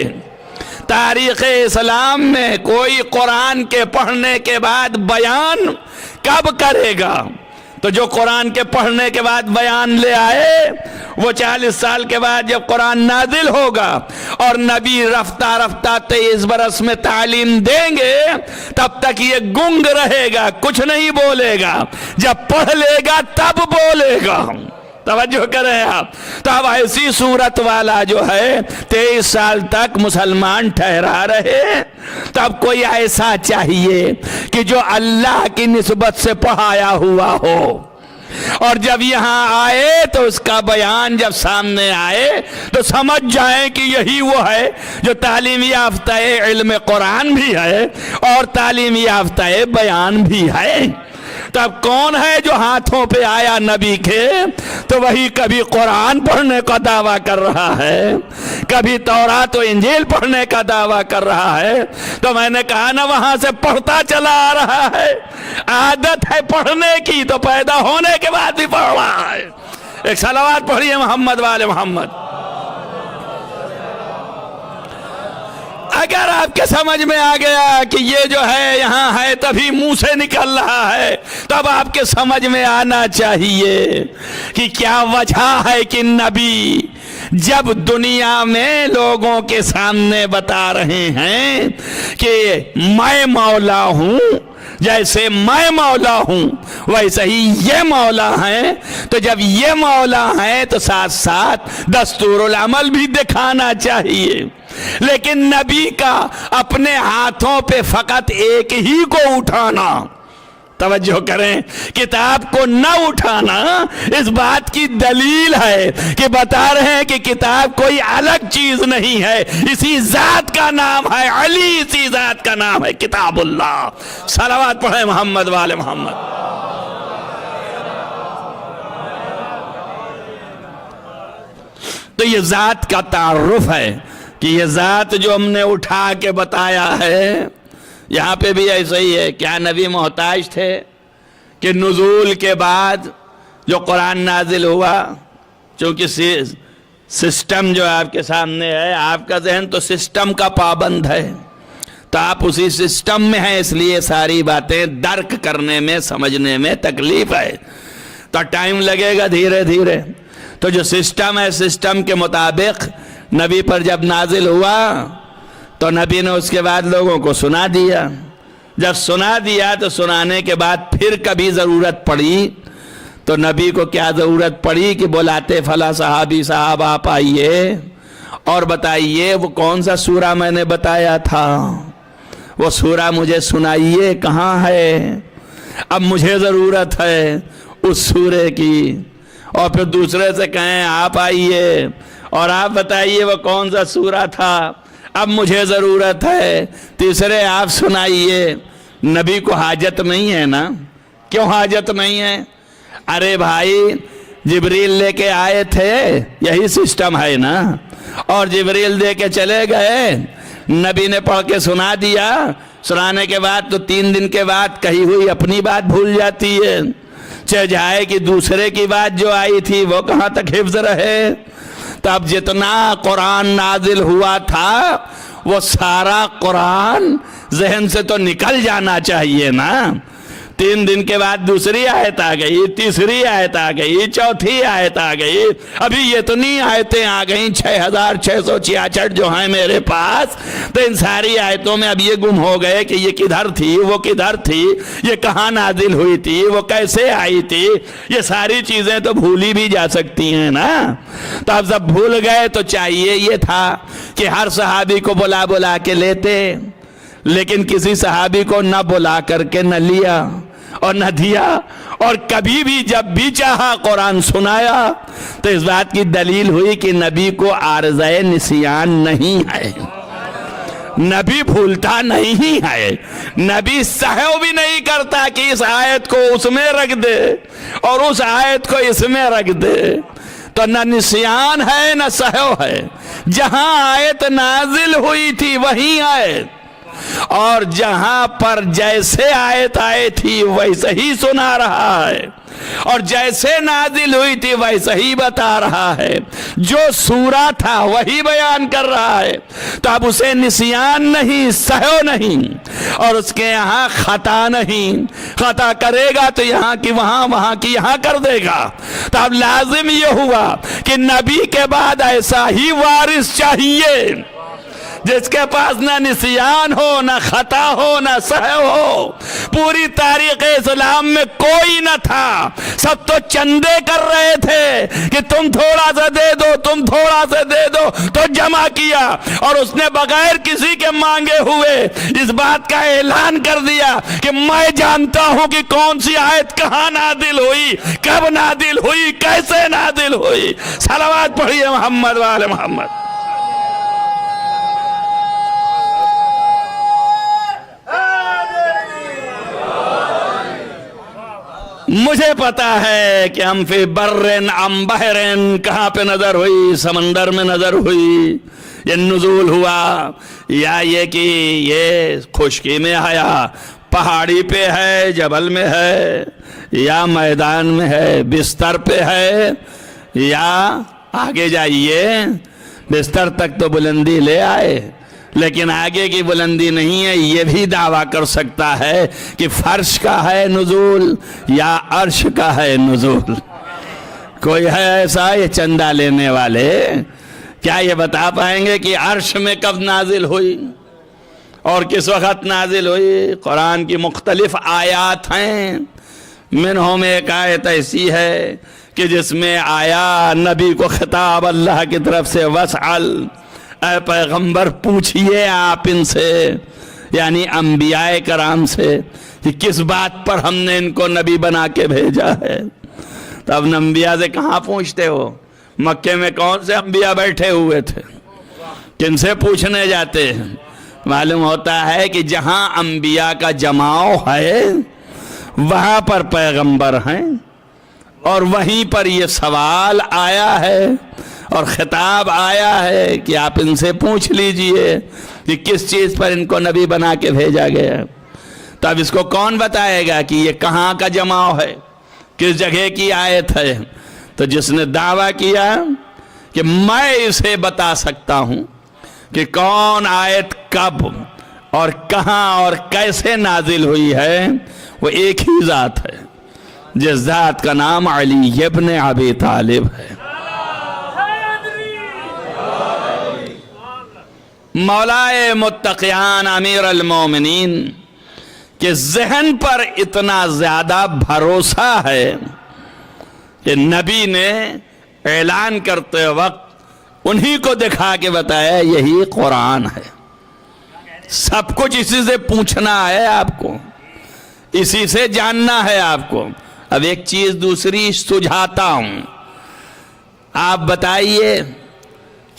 تاریخ اسلام میں کوئی قرآن کے پڑھنے کے بعد بیان کب کرے گا؟ تو جو قرآن کے پڑھنے کے بعد بیان لے آئے وہ 40 سال کے بعد جب قرآن نازل ہوگا اور نبی رفتہ رفتہ 23 برس میں تعلیم دیں گے، تب تک یہ گنگ رہے گا، کچھ نہیں بولے گا، جب پڑھ لے گا تب بولے گا۔ توجہ کریں آپ۔ تو اب ایسی صورت والا جو ہے 23 سال تک مسلمان ٹھہرا رہے، تب کوئی ایسا چاہیے کہ جو اللہ کی نسبت سے پڑھایا ہوا ہو، اور جب یہاں آئے تو اس کا بیان جب سامنے آئے تو سمجھ جائیں کہ یہی وہ ہے جو تعلیم یافتہ علم قرآن بھی ہے اور تعلیم یافتہ بیان بھی ہے۔ تو اب کون ہے جو ہاتھوں پہ آیا نبی کے؟ تو وہی کبھی قرآن پڑھنے کا دعویٰ کر رہا ہے، کبھی تورات و انجیل پڑھنے کا دعویٰ کر رہا ہے۔ تو میں نے کہا نا وہاں سے پڑھتا چلا آ رہا ہے، عادت ہے پڑھنے کی، تو پیدا ہونے کے بعد بھی پڑھ رہا ہے۔ ایک صلوات پڑھیے محمد وآل محمد۔ اگر آپ کے سمجھ میں آ گیا کہ یہ جو ہے یہاں ہے تبھی منہ سے نکل رہا ہے، تب آپ کے سمجھ میں آنا چاہیے کہ کیا وجہ ہے کہ نبی جب دنیا میں لوگوں کے سامنے بتا رہے ہیں کہ میں مولا ہوں، جیسے میں مولا ہوں ویسے ہی یہ مولا ہیں، تو جب یہ مولا ہیں تو ساتھ ساتھ دستور العمل بھی دکھانا چاہیے۔ لیکن نبی کا اپنے ہاتھوں پہ فقط ایک ہی کو اٹھانا، توجہ کریں، کتاب کو نہ اٹھانا اس بات کی دلیل ہے کہ بتا رہے ہیں کہ کتاب کوئی الگ چیز نہیں ہے، اسی ذات کا نام ہے علی، اسی ذات کا نام ہے کتاب اللہ۔ صلوات پڑھیں محمد وآل محمد۔ تو یہ ذات کا تعارف ہے کہ یہ ذات جو ہم نے اٹھا کے بتایا ہے، یہاں پہ بھی ایسا ہی ہے۔ کیا نبی محتاج تھے کہ نزول کے بعد جو قرآن نازل ہوا، چونکہ سسٹم جو آپ کے سامنے ہے، آپ کا ذہن تو سسٹم کا پابند ہے، تو آپ اسی سسٹم میں ہیں، اس لیے ساری باتیں درک کرنے میں سمجھنے میں تکلیف ہے، تو ٹائم لگے گا دھیرے دھیرے۔ تو جو سسٹم ہے، سسٹم کے مطابق نبی پر جب نازل ہوا تو نبی نے اس کے بعد لوگوں کو سنا دیا۔ جب سنا دیا تو سنانے کے بعد پھر کبھی ضرورت پڑی تو نبی کو کیا ضرورت پڑی کہ بلاتے فلاں صحابی صاحب آپ آئیے اور بتائیے وہ کون سا سورہ میں نے بتایا تھا، وہ سورہ مجھے سنائیے کہاں ہے، اب مجھے ضرورت ہے اس سورے کی۔ اور پھر دوسرے سے کہیں آپ آئیے اور آپ بتائیے وہ کون سا سورہ تھا، اب مجھے ضرورت ہے۔ تیسرے آپ سنائیے۔ نبی کو حاجت نہیں ہے نا؟ کیوں حاجت نہیں ہے؟ ارے بھائی جبریل لے کے آئے تھے، یہی سسٹم ہے نا، اور جبریل دے کے چلے گئے، نبی نے پڑھ کے سنا دیا، سنانے کے بعد تو 3 دن کے بعد کہی ہوئی اپنی بات بھول جاتی ہے، چہ جائے کہ دوسرے کی بات جو آئی تھی وہ کہاں تک حفظ رہے۔ تو اب جتنا قرآن نازل ہوا تھا وہ سارا قرآن ذہن سے تو نکل جانا چاہیے نا۔ 3 دن کے بعد دوسری آیت آ گئی، تیسری آیت آ گئی، چوتھی آیت آ گئی، ابھی اتنی آیتیں آ گئیں 6666 جو ہیں میرے پاس۔ تو ان ساری آیتوں میں اب یہ گم ہو گئے کہ یہ کدھر تھی، وہ کدھر تھی، یہ کہاں نازل ہوئی تھی، وہ کیسے آئی تھی، یہ ساری چیزیں تو بھولی بھی جا سکتی ہیں نا۔ تو اب جب بھول گئے تو چاہیے یہ تھا کہ ہر صحابی کو بلا بلا کے لیتے، لیکن کسی صحابی کو نہ بلا کر کے نہ لیا اور نہ دیا، اور کبھی بھی جب بھی چاہا قرآن سنایا۔ تو اس بات کی دلیل ہوئی کہ نبی کو عارضہ نسیان نہیں ہے، نبی بھولتا نہیں ہے، نبی سہو بھی نہیں کرتا کہ اس آیت کو اس میں رکھ دے اور اس آیت کو اس میں رکھ دے۔ تو نہ نسیان ہے نہ سہو ہے، جہاں آیت نازل ہوئی تھی وہیں آیت، اور جہاں پر جیسے آیت آئی تھی ویسے ہی سنا رہا ہے، اور جیسے نازل ہوئی تھی ویسے ہی بتا رہا ہے، جو سورہ تھا وہی بیان کر رہا ہے۔ تو اب اسے نسیان نہیں، سہو نہیں، اور اس کے یہاں خطا نہیں، خطا کرے گا تو یہاں کی وہاں، وہاں کی یہاں کر دے گا۔ تو اب لازم یہ ہوا کہ نبی کے بعد ایسا ہی وارث چاہیے جس کے پاس نہ نسیان ہو، نہ خطا ہو، نہ سہو ہو۔ پوری تاریخ اسلام میں کوئی نہ تھا، سب تو چندے کر رہے تھے کہ تم تھوڑا سا دے دو، تم تھوڑا سا دے دو، تو جمع کیا، اور اس نے بغیر کسی کے مانگے ہوئے اس بات کا اعلان کر دیا کہ میں جانتا ہوں کہ کون سی آیت کہاں نازل ہوئی، کب نازل ہوئی، کیسے نازل ہوئی۔ صلوات پڑھیے محمد وآل محمد۔ مجھے پتا ہے کہ ہم فی برن ام بحرن، کہاں پہ نظر ہوئی، سمندر میں نظر ہوئی، یہ نزول ہوا، یا یہ کہ یہ خشکی میں آیا، پہاڑی پہ ہے، جبل میں ہے، یا میدان میں ہے، بستر پہ ہے، یا آگے جائیے، بستر تک تو بلندی لے آئے لیکن آگے کی بلندی نہیں ہے۔ یہ بھی دعویٰ کر سکتا ہے کہ فرش کا ہے نزول یا عرش کا ہے نزول۔ کوئی ہے ایسا یہ چندہ لینے والے؟ کیا یہ بتا پائیں گے کہ عرش میں کب نازل ہوئی اور کس وقت نازل ہوئی؟ قرآن کی مختلف آیات ہیں، منہم ایک آیت ایسی ہے کہ جس میں آیا نبی کو خطاب اللہ کی طرف سے، وَاسْأَلْ، اے پیغمبر پوچھئے آپ ان سے، یعنی انبیاء کرام سے، کہ کس بات پر ہم نے ان کو نبی بنا کے بھیجا ہے۔ تو اب انبیاء سے کہاں پوچھتے ہو؟ مکے میں کون سے انبیاء بیٹھے ہوئے تھے؟ کن سے پوچھنے جاتے ہیں؟ معلوم ہوتا ہے کہ جہاں انبیاء کا جماؤ ہے وہاں پر پیغمبر ہیں، اور وہیں پر یہ سوال آیا ہے اور خطاب آیا ہے کہ آپ ان سے پوچھ لیجئے کہ کس چیز پر ان کو نبی بنا کے بھیجا گیا۔ تو اب اس کو کون بتائے گا کہ یہ کہاں کا جماؤ ہے، کس جگہ کی آیت ہے؟ تو جس نے دعویٰ کیا کہ میں اسے بتا سکتا ہوں کہ کون آیت کب اور کہاں اور کیسے نازل ہوئی ہے، وہ ایک ہی ذات ہے جس ذات کا نام علی ابن ابی طالب ہے۔ مولائے متقیان امیر المومنین کے ذہن پر اتنا زیادہ بھروسہ ہے کہ نبی نے اعلان کرتے وقت انہی کو دکھا کے بتایا یہی قرآن ہے، سب کچھ اسی سے پوچھنا ہے آپ کو، اسی سے جاننا ہے آپ کو۔ اب ایک چیز دوسری سجھاتا ہوں، آپ بتائیے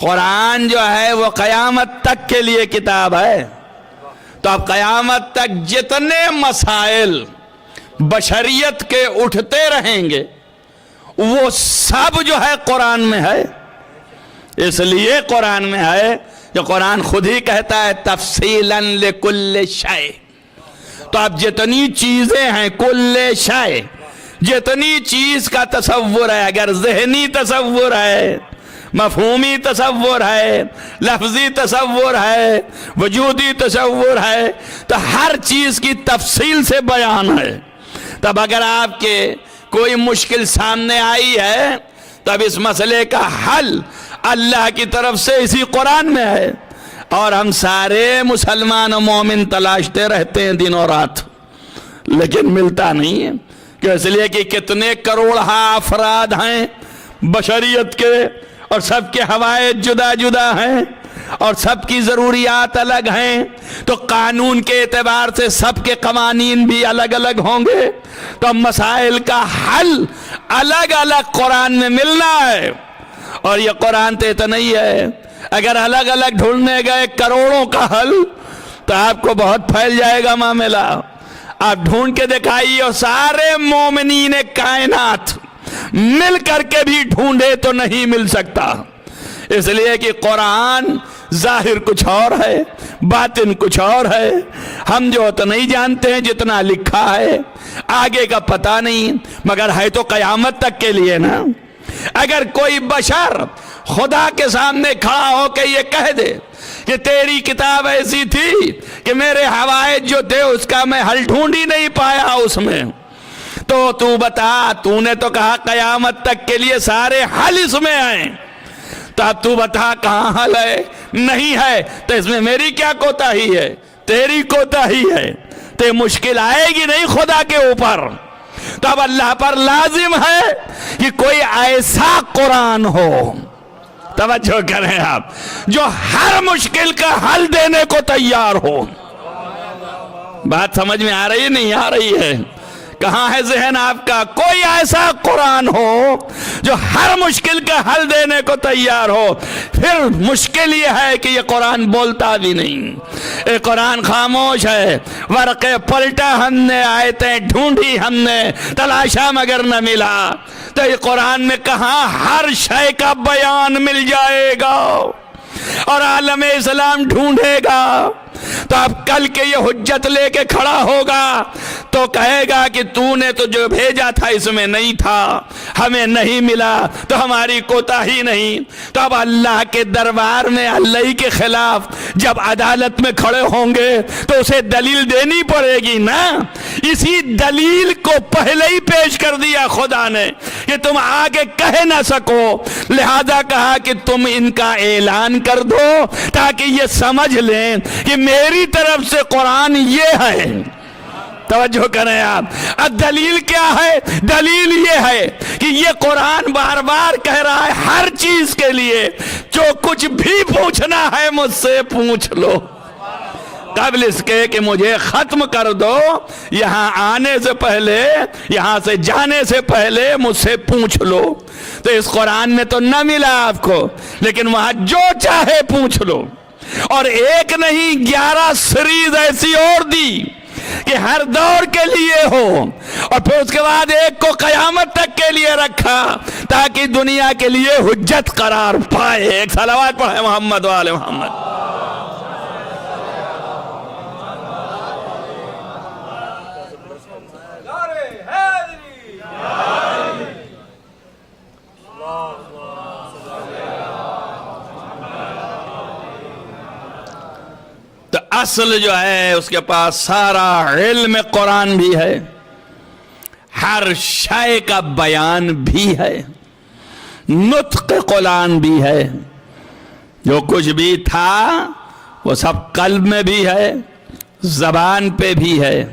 قرآن جو ہے وہ قیامت تک کے لیے کتاب ہے، تو اب قیامت تک جتنے مسائل بشریت کے اٹھتے رہیں گے وہ سب جو ہے قرآن میں ہے۔ اس لیے قرآن میں ہے جو قرآن خود ہی کہتا ہے تفصیلاً لکل شے۔ تو اب جتنی چیزیں ہیں کل شے، جتنی چیز کا تصور ہے، اگر ذہنی تصور ہے، مفہومی تصور ہے، لفظی تصور ہے، وجودی تصور ہے، تو ہر چیز کی تفصیل سے بیان ہے۔ تب اگر آپ کے کوئی مشکل سامنے آئی ہے تب اس مسئلے کا حل اللہ کی طرف سے اسی قرآن میں ہے، اور ہم سارے مسلمان و مومن تلاشتے رہتے ہیں دن اور رات، لیکن ملتا نہیں ہے۔ کہ اس لیے کہ کتنے کروڑہ افراد ہیں بشریت کے، اور سب کے حوائج جدا جدا ہیں، اور سب کی ضروریات الگ ہیں، تو قانون کے اعتبار سے سب کے قوانین بھی الگ الگ ہوں گے، تو مسائل کا حل الگ الگ قرآن میں ملنا ہے۔ اور یہ قرآن تو اتنا ہی ہے، اگر الگ الگ ڈھونڈنے گئے کروڑوں کا حل تو آپ کو بہت پھیل جائے گا معاملہ۔ آپ ڈھونڈ کے دکھائیے، اور سارے مومنین کائنات مل کر کے بھی ڈھونڈے تو نہیں مل سکتا، اس لیے کہ قرآن ظاہر کچھ اور ہے، باطن کچھ اور ہے۔ ہم جو تو نہیں جانتے ہیں، جتنا لکھا ہے آگے کا پتہ نہیں، مگر ہے تو قیامت تک کے لیے نا۔ اگر کوئی بشر خدا کے سامنے کھڑا ہو کے یہ کہہ دے کہ تیری کتاب ایسی تھی کہ میرے حوائج جو تھے اس کا میں حل ڈھونڈ ہی نہیں پایا اس میں، تو بتا، تو نے تو کہا قیامت تک کے لیے سارے حل اس میں آئیں، تو اب تو بتا کہاں حل ہے؟ نہیں ہے، تو اس میں میری کیا کوتاہی ہے؟ تیری کوتاہی ہے۔ تو مشکل آئے گی نہیں خدا کے اوپر، تو اب اللہ پر لازم ہے کہ کوئی ایسا قرآن ہو، توجہ کریں آپ، جو ہر مشکل کا حل دینے کو تیار ہو۔ بات سمجھ میں آ رہی ہے نہیں آ رہی ہے؟ کہاں ہے ذہن آپ کا؟ کوئی ایسا قرآن ہو جو ہر مشکل کا حل دینے کو تیار ہو۔ پھر مشکل یہ ہے کہ یہ قرآن بولتا بھی نہیں، یہ قرآن خاموش ہے۔ ورقے پلٹا ہم نے، آیتیں ڈھونڈی ہم نے، تلاشا مگر نہ ملا، تو یہ قرآن میں کہاں ہر شے کا بیان مل جائے گا، اور عالم اسلام ڈھونڈے گا تو اب کل کے یہ حجت لے کے کھڑا ہوگا تو کہے گا کہ تو نے تو جو بھیجا تھا اس میں نہیں تھا، ہمیں نہیں ملا، تو ہماری کوتاہی نہیں۔ تو اب اللہ کے دربار میں اللہ کے خلاف جب عدالت میں کھڑے ہوں گے تو اسے دلیل دینی پڑے گی نا۔ اسی دلیل کو پہلے ہی پیش کر دیا خدا نے کہ تم آگے کہہ نہ سکو، لہذا کہا کہ تم ان کا اعلان کر دو تاکہ یہ سمجھ لیں کہ میری طرف سے قرآن یہ ہے۔ توجہ کریں آپ، اب دلیل کیا ہے؟ دلیل یہ ہے کہ یہ قرآن بار بار کہہ رہا ہے ہر چیز کے لیے جو کچھ بھی پوچھنا ہے مجھ سے پوچھ لو، قبل اس کے کہ مجھے ختم کر دو، یہاں آنے سے پہلے، یہاں سے جانے سے پہلے مجھ سے پوچھ لو۔ تو اس قرآن میں تو نہ ملا آپ کو، لیکن وہاں جو چاہے پوچھ لو، اور ایک نہیں 11 سیریز ایسی اور دی کہ ہر دور کے لیے ہو، اور پھر اس کے بعد ایک کو قیامت تک کے لیے رکھا تاکہ دنیا کے لیے حجت قرار پائے۔ ایک صلوات پڑھیں محمد و آل محمد۔ اصل جو ہے اس کے پاس سارا علم قرآن بھی ہے، ہر شے کا بیان بھی ہے، نطق قرآن بھی ہے، جو کچھ بھی تھا وہ سب قلب میں بھی ہے، زبان پہ بھی ہے،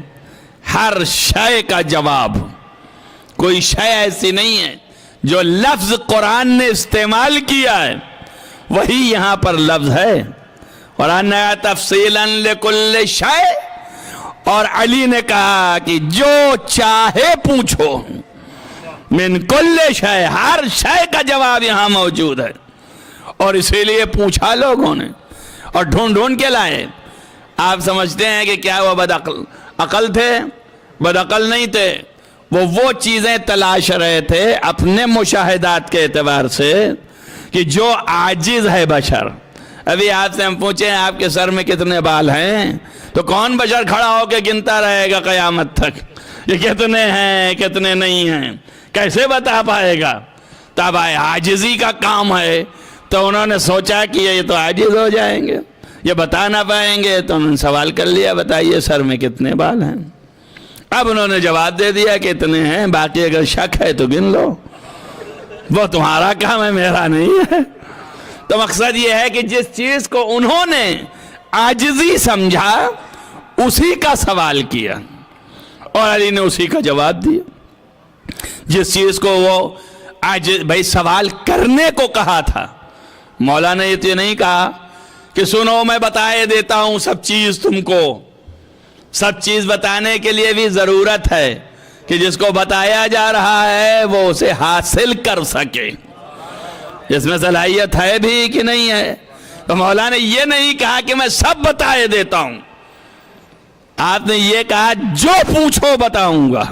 ہر شے کا جواب۔ کوئی شے ایسی نہیں ہے جو لفظ قرآن نے استعمال کیا ہے وہی یہاں پر لفظ ہے۔ قرآن نے تفصیلاً لکل شے، اور علی نے کہا کہ جو چاہے پوچھو، من کل شے، ہر شے کا جواب یہاں موجود ہے، اور اسی لیے پوچھا لوگوں نے اور ڈھونڈ ڈھونڈ کے لائے۔ آپ سمجھتے ہیں کہ کیا وہ عقل تھے؟ عقل نہیں تھے، وہ چیزیں تلاش رہے تھے اپنے مشاہدات کے اعتبار سے کہ جو عاجز ہے بشر۔ ابھی آپ سے ہم پوچھیں آپ کے سر میں کتنے بال ہیں تو کون بشر کھڑا ہو کے گنتا رہے گا قیامت تک یہ کتنے ہیں کتنے نہیں ہیں؟ کیسے بتا پائے گا؟ تب عاجزی کا کام ہے، تو انہوں نے سوچا کہ یہ تو عاجز ہو جائیں گے، یہ بتا نہ پائیں گے، تو انہوں نے سوال کر لیا بتائیے سر میں کتنے بال ہیں؟ اب انہوں نے جواب دے دیا کہ اتنے ہیں، باقی اگر شک ہے تو گن لو، وہ تمہارا کام ہے میرا نہیں ہے۔ تو مقصد یہ ہے کہ جس چیز کو انہوں نے عاجزی سمجھا اسی کا سوال کیا اور علی نے اسی کا جواب دیا۔ جس چیز کو وہ بھائی سوال کرنے کو کہا تھا، مولا نے یہ تو نہیں کہا کہ سنو میں بتائے دیتا ہوں سب چیز تم کو۔ سب چیز بتانے کے لیے بھی ضرورت ہے کہ جس کو بتایا جا رہا ہے وہ اسے حاصل کر سکے، اس میں صلاحیت ہے بھی کہ نہیں ہے۔ تو مولا نے یہ نہیں کہا کہ میں سب بتائے دیتا ہوں، آپ نے یہ کہا جو پوچھو بتاؤں گا۔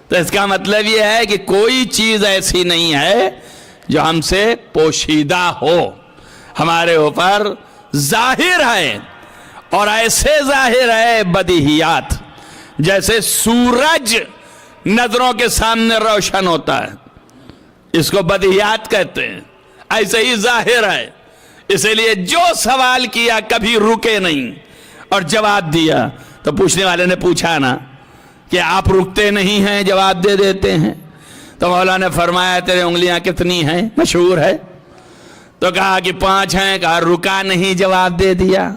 تو اس کا مطلب یہ ہے کہ کوئی چیز ایسی نہیں ہے جو ہم سے پوشیدہ ہو، ہمارے اوپر ظاہر ہے، اور ایسے ظاہر ہے بدیہیات، جیسے سورج نظروں کے سامنے روشن ہوتا ہے، اس کو بدیہیات کہتے ہیں، ایسے ہی ظاہر ہے۔ اسی لیے جو سوال کیا کبھی رکے نہیں اور جواب دیا۔ تو پوچھنے والے نے پوچھا نا کہ آپ رکتے نہیں ہیں، جواب دے دیتے ہیں؟ تو مولا نے فرمایا تیرے انگلیاں کتنی ہیں؟ مشہور ہے۔ تو کہا کہ 5 ہیں۔ کہا رکا نہیں، جواب دے دیا۔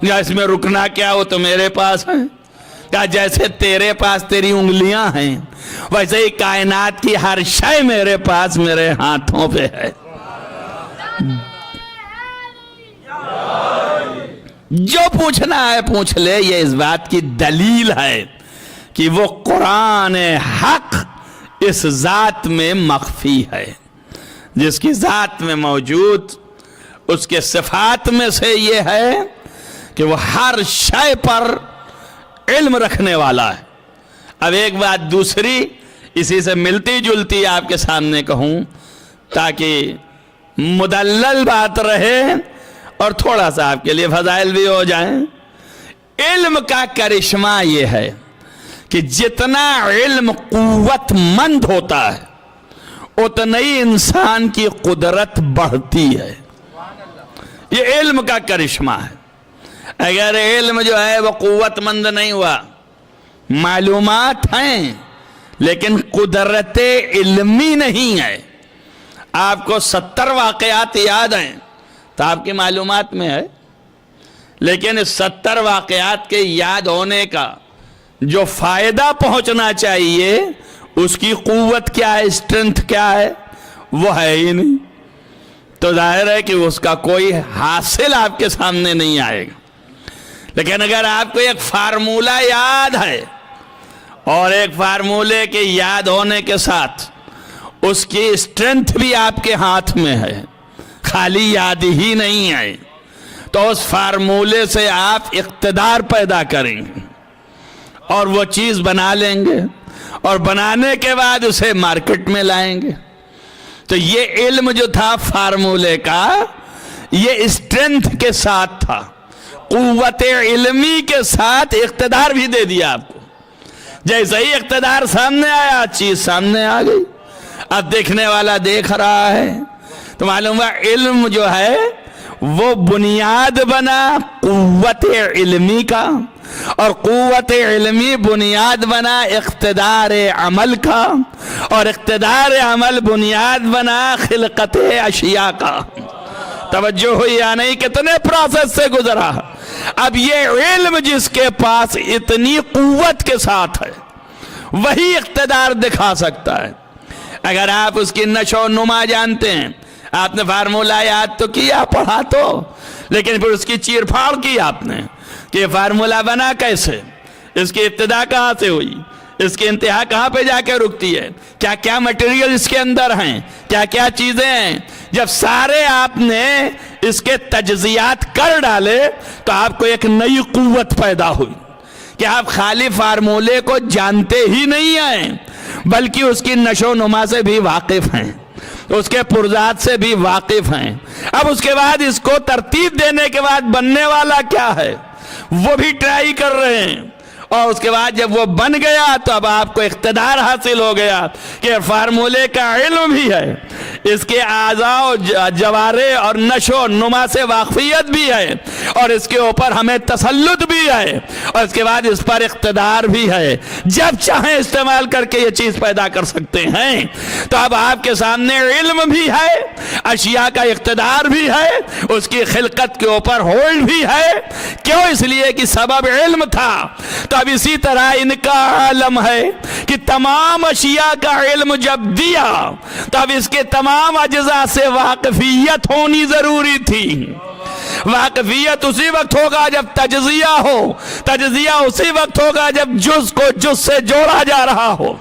یا اس میں رکنا کیا، وہ تو میرے پاس ہیں۔ کہا جیسے تیرے پاس تیری انگلیاں ہیں ویسے ہی کائنات کی ہر شے میرے پاس میرے ہاتھوں پہ ہے۔ جو پوچھنا ہے پوچھ لے، یہ اس بات کی دلیل ہے کہ وہ قرآن حق اس ذات میں مخفی ہے، جس کی ذات میں موجود، اس کے صفات میں سے یہ ہے کہ وہ ہر شے پر علم رکھنے والا ہے۔ اب ایک بات دوسری اسی سے ملتی جلتی آپ کے سامنے کہوں تاکہ مدلل بات رہے اور تھوڑا سا آپ کے لیے فضائل بھی ہو جائیں۔ علم کا کرشمہ یہ ہے کہ جتنا علم قوت مند ہوتا ہے اتنا ہی انسان کی قدرت بڑھتی ہے۔ یہ علم کا کرشمہ ہے۔ اگر علم جو ہے وہ قوت مند نہیں ہوا، معلومات ہیں لیکن قدرت علمی نہیں ہے، آپ کو 70 واقعات یاد ہیں تو آپ کی معلومات میں ہے، لیکن اس 70 واقعات کے یاد ہونے کا جو فائدہ پہنچنا چاہیے اس کی قوت کیا ہے، اسٹرنتھ کیا ہے، وہ ہے ہی نہیں۔ تو ظاہر ہے کہ اس کا کوئی حاصل آپ کے سامنے نہیں آئے گا۔ لیکن اگر آپ کو ایک فارمولہ یاد ہے اور ایک فارمولے کے یاد ہونے کے ساتھ اس کی اسٹرنتھ بھی آپ کے ہاتھ میں ہے، خالی یاد ہی نہیں ہے، تو اس فارمولے سے آپ اقتدار پیدا کریں گے اور وہ چیز بنا لیں گے، اور بنانے کے بعد اسے مارکیٹ میں لائیں گے۔ تو یہ علم جو تھا فارمولے کا، یہ اسٹرنتھ کے ساتھ تھا، قوت علمی کے ساتھ اقتدار بھی دے دیا آپ کو۔ جیسے ہی اقتدار سامنے آیا چیز سامنے آ گئی، اب دیکھنے والا دیکھ رہا ہے۔ تو معلوم ہے علم جو ہے وہ بنیاد بنا قوت علمی کا، اور قوت علمی بنیاد بنا اقتدار عمل کا، اور اقتدار عمل بنیاد بنا خلقت اشیاء کا۔ توجہ ہوئی یا نہیں؟ کتنے پروسیس سے گزرا۔ اب یہ علم جس کے پاس اتنی قوت کے ساتھ ہے وہی اقتدار دکھا سکتا ہے۔ اگر آپ اس کی نشو و نما جانتے ہیں، آپ نے فارمولہ یاد تو کیا، پڑھا تو، لیکن پھر اس کی چیر پھاڑ کی آپ نے کہ یہ فارمولہ بنا کیسے، اس کی ابتدا کہاں سے ہوئی، اس کی انتہا کہاں پہ جا کے رکتی ہے، کیا کیا میٹیریل اس کے اندر ہیں، کیا کیا چیزیں ہیں۔ جب سارے آپ نے اس کے تجزیات کر ڈالے تو آپ کو ایک نئی قوت پیدا ہوئی کہ آپ خالی فارمولے کو جانتے ہی نہیں ہیں بلکہ اس کی نشو و نما سے بھی واقف ہیں، اس کے پرزات سے بھی واقف ہیں۔ اب اس کے بعد اس کو ترتیب دینے کے بعد بننے والا کیا ہے وہ بھی ٹرائی کر رہے ہیں، اور اس کے بعد جب وہ بن گیا تو اب آپ کو اقتدار حاصل ہو گیا کہ فارمولے کا علم بھی ہے، اس کے اعضاء و جوارے اور نشو و نما سے واقفیت بھی ہے، اور اس کے اوپر ہمیں تسلط بھی ہے، اور اس کے بعد اس پر اقتدار بھی ہے۔ جب چاہیں استعمال کر کے یہ چیز پیدا کر سکتے ہیں۔ تو اب آپ کے سامنے علم بھی ہے، اشیاء کا اقتدار بھی ہے، اس کی خلقت کے اوپر ہولڈ بھی ہے۔ کیوں؟ اس لیے کہ سبب علم تھا۔ تو اب اسی طرح ان کا عالم ہے کہ تمام اشیاء کا علم جب دیا تو اب اس کے تمام اجزاء سے واقفیت ہونی ضروری تھی۔ واقفیت اسی وقت ہوگا جب تجزیہ ہو، تجزیہ اسی وقت ہوگا جب جز کو جز سے جوڑا جا رہا ہو۔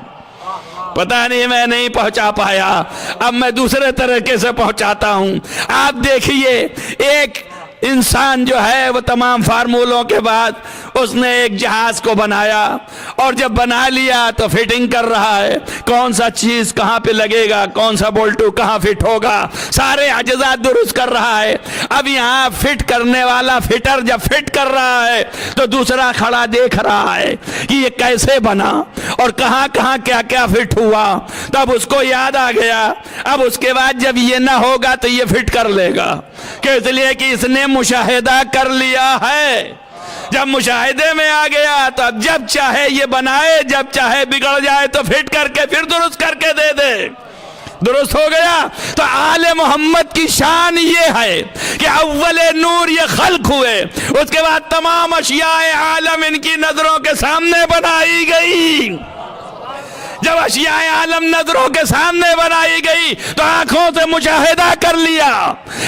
پتہ نہیں میں نہیں پہنچا پایا، اب میں دوسرے طریقے سے پہنچاتا ہوں۔ آپ دیکھیے، ایک انسان جو ہے وہ تمام فارمولوں کے بعد اس نے ایک جہاز کو بنایا، اور جب بنا لیا تو فٹنگ کر رہا ہے، کون سا چیز کہاں پہ لگے گا، کون سا بولٹو کہاں فٹ ہوگا، سارے اجزاء درست کر رہا ہے۔ اب یہاں فٹ کرنے والا فٹر جب فٹ کر رہا ہے تو دوسرا کھڑا دیکھ رہا ہے کہ یہ کیسے بنا اور کہاں کہاں کیا کیا فٹ ہوا۔ تب اس کو یاد آ گیا، اب اس کے بعد جب یہ نہ ہوگا تو یہ فٹ کر لے گا، کہ اس لیے کہ اس نے مشاہدہ کر لیا ہے۔ جب مشاہدے میں آ گیا تو اب جب چاہے یہ بنائے، جب چاہے بگڑ جائے تو فٹ کر کے پھر درست کر کے دے دے۔ درست ہو گیا۔ تو آل محمد کی شان یہ ہے کہ اول نور یہ خلق ہوئے، اس کے بعد تمام اشیاء عالم ان کی نظروں کے سامنے بنائی گئی۔ جب اشیاء عالم نظروں کے سامنے بنائی گئی تو آنکھوں سے مشاہدہ کر لیا۔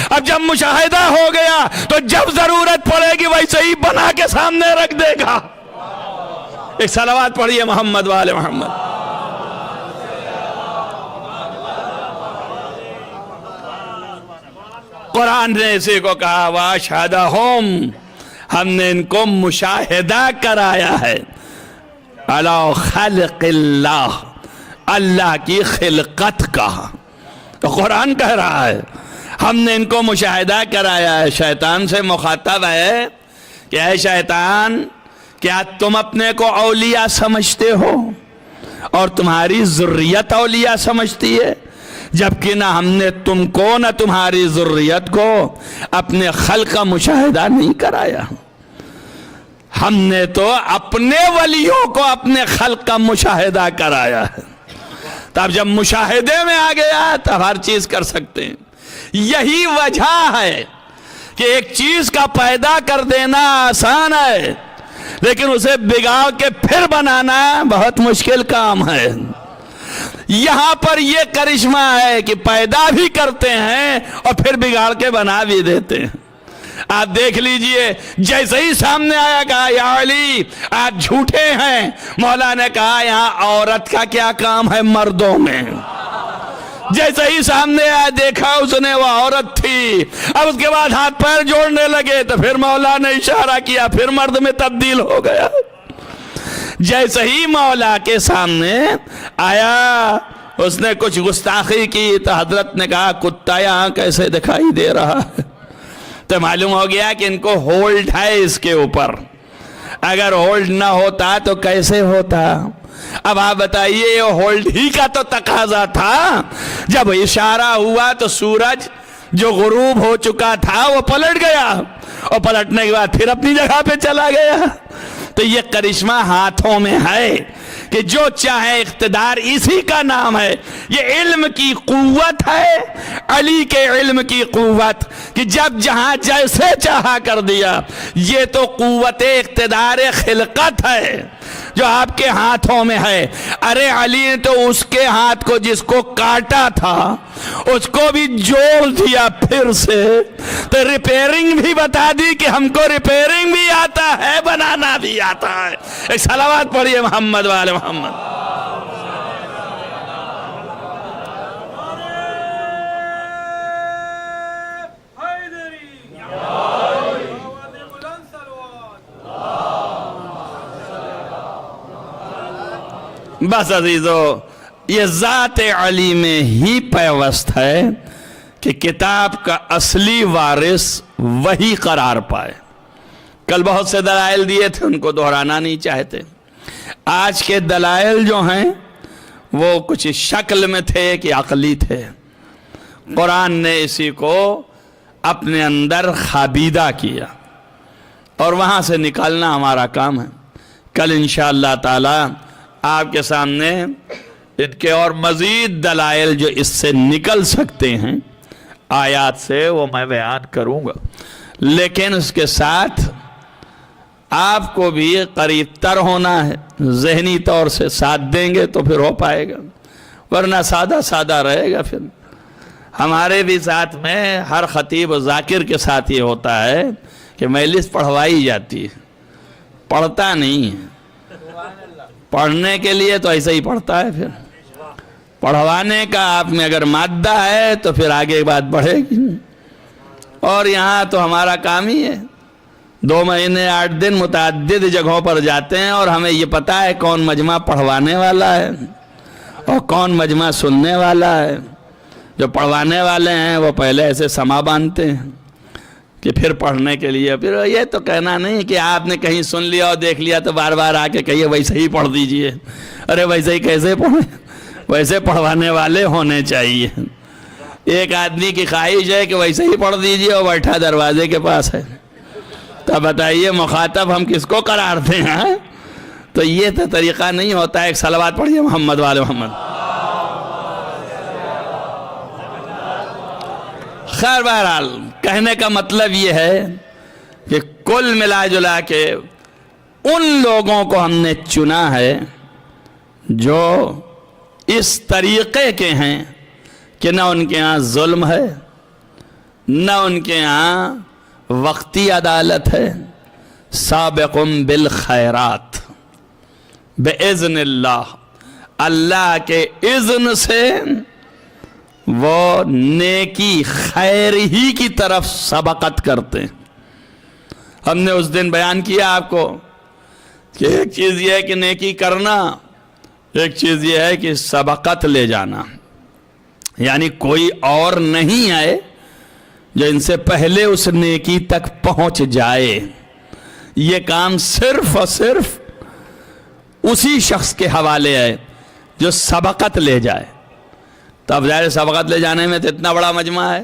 اب جب مشاہدہ ہو گیا تو جب ضرورت پڑے گی ویسے ہی بنا کے سامنے رکھ دے گا۔ ایک صلوات پڑھیے محمد والے محمد۔ قرآن نے اسی کو کہا وَأَشْهَدَهُمْ، ہم نے ان کو مشاہدہ کرایا ہے عَلَىٰ خَلْقِ اللَّهِ، اللہ کی خلقت کا۔ تو قرآن کہہ رہا ہے ہم نے ان کو مشاہدہ کرایا ہے۔ شیطان سے مخاطب ہے کہ اے شیطان، کیا تم اپنے کو اولیاء سمجھتے ہو اور تمہاری ذریت اولیاء سمجھتی ہے؟ جبکہ نہ ہم نے تم کو نہ تمہاری ذریت کو اپنے خلق کا مشاہدہ نہیں کرایا۔ ہم نے تو اپنے ولیوں کو اپنے خلق کا مشاہدہ کرایا ہے۔ تب جب مشاہدے میں آ گیا تب ہر چیز کر سکتے ہیں۔ یہی وجہ ہے کہ ایک چیز کا پیدا کر دینا آسان ہے، لیکن اسے بگاڑ کے پھر بنانا بہت مشکل کام ہے۔ یہاں پر یہ کرشمہ ہے کہ پیدا بھی کرتے ہیں اور پھر بگاڑ کے بنا بھی دیتے ہیں۔ آپ دیکھ لیجئے، جیسے ہی سامنے آیا کہا یا علی آپ جھوٹے ہیں، مولا نے کہا یہاں عورت کا کیا کام ہے مردوں میں۔ جیسے ہی سامنے آیا دیکھا اس نے وہ عورت تھی، اب اس کے بعد ہاتھ پیر جوڑنے لگے تو پھر مولا نے اشارہ کیا، پھر مرد میں تبدیل ہو گیا۔ جیسے ہی مولا کے سامنے آیا اس نے کچھ گستاخی کی تو حضرت نے کہا کتا یہاں کیسے دکھائی دے رہا ہے؟ تو معلوم ہو گیا کہ ان کو ہولڈ ہے اس کے اوپر، اگر ہولڈ نہ ہوتا تو کیسے ہوتا؟ اب آپ بتائیے، یہ ہولڈ ہی کا تو تقاضا تھا۔ جب اشارہ ہوا تو سورج جو غروب ہو چکا تھا وہ پلٹ گیا اور پلٹنے کے بعد پھر اپنی جگہ پہ چلا گیا۔ تو یہ کرشمہ ہاتھوں میں ہے کہ جو چاہے اقتدار اسی کا نام ہے۔ یہ علم کی قوت ہے، علی کے علم کی قوت کہ جب جہاں جیسے چاہا کر دیا۔ یہ تو قوت اقتدار خلقت ہے جو آپ کے ہاتھوں میں ہے۔ ارے علی نے تو اس کے ہاتھ کو جس کو کاٹا تھا اس کو بھی جوڑ دیا پھر سے، تو ریپیرنگ بھی بتا دی کہ ہم کو ریپیرنگ بھی آتا ہے، بنانا بھی آتا ہے۔ ایک صلوات پڑھیے محمد والے محمد۔ بس عزیزو، یہ ذات علی میں ہی پیوست ہے کہ کتاب کا اصلی وارث وہی قرار پائے۔ کل بہت سے دلائل دیے تھے، ان کو دہرانا نہیں چاہتے۔ آج کے دلائل جو ہیں وہ کچھ شکل میں تھے کہ عقلی تھے۔ قرآن نے اسی کو اپنے اندر خابیدہ کیا اور وہاں سے نکالنا ہمارا کام ہے۔ کل انشاءاللہ تعالی آپ کے سامنے ان کے اور مزید دلائل جو اس سے نکل سکتے ہیں آیات سے وہ میں بیان کروں گا، لیکن اس کے ساتھ آپ کو بھی قریب تر ہونا ہے۔ ذہنی طور سے ساتھ دیں گے تو پھر ہو پائے گا، ورنہ سادہ سادہ رہے گا۔ پھر ہمارے بھی ساتھ میں ہر خطیب و ذاکر کے ساتھ یہ ہوتا ہے کہ مجلس پڑھوائی جاتی ہے، پڑھتا نہیں ہے۔ پڑھنے کے لیے تو ایسے ہی پڑھتا ہے، پھر پڑھوانے کا آپ میں اگر مادہ ہے تو پھر آگے بات بڑھے گی۔ اور یہاں تو ہمارا کام ہی ہے، 2 مہینے 8 دن متعدد جگہوں پر جاتے ہیں اور ہمیں یہ پتا ہے کون مجمع پڑھوانے والا ہے اور کون مجمع سننے والا ہے۔ جو پڑھوانے والے ہیں وہ پہلے ایسے سما باندھتے ہیں کہ پھر پڑھنے کے لیے، پھر یہ تو کہنا نہیں کہ آپ نے کہیں سن لیا اور دیکھ لیا تو بار بار آ کے کہیے ویسے ہی پڑھ دیجئے۔ ارے ویسے ہی کیسے پڑھیں؟ ویسے پڑھوانے والے ہونے چاہیے۔ ایک آدمی کی خواہش ہے کہ ویسے ہی پڑھ دیجئے اور بیٹھا دروازے کے پاس ہے، تو بتائیے مخاطب ہم کس کو قرار دیں؟ ہاں تو یہ تو طریقہ نہیں ہوتا ہے۔ ایک صلوات پڑھیے محمد والے محمد۔ خیر بہرحال کہنے کا مطلب یہ ہے کہ کل ملا جلا کے ان لوگوں کو ہم نے چنا ہے جو اس طریقے کے ہیں کہ نہ ان کے ہاں ظلم ہے، نہ ان کے ہاں وقتی عدالت ہے۔ سابقم بالخیرات باذن اللہ، اللہ کے اذن سے وہ نیکی خیر ہی کی طرف سبقت کرتے ہیں۔ ہم نے اس دن بیان کیا آپ کو کہ ایک چیز یہ ہے کہ نیکی کرنا، ایک چیز یہ ہے کہ سبقت لے جانا، یعنی کوئی اور نہیں آئے جو ان سے پہلے اس نیکی تک پہنچ جائے۔ یہ کام صرف اور صرف اسی شخص کے حوالے ہے جو سبقت لے جائے۔ تب ظاہر سبقت لے جانے میں تو اتنا بڑا مجمع ہے،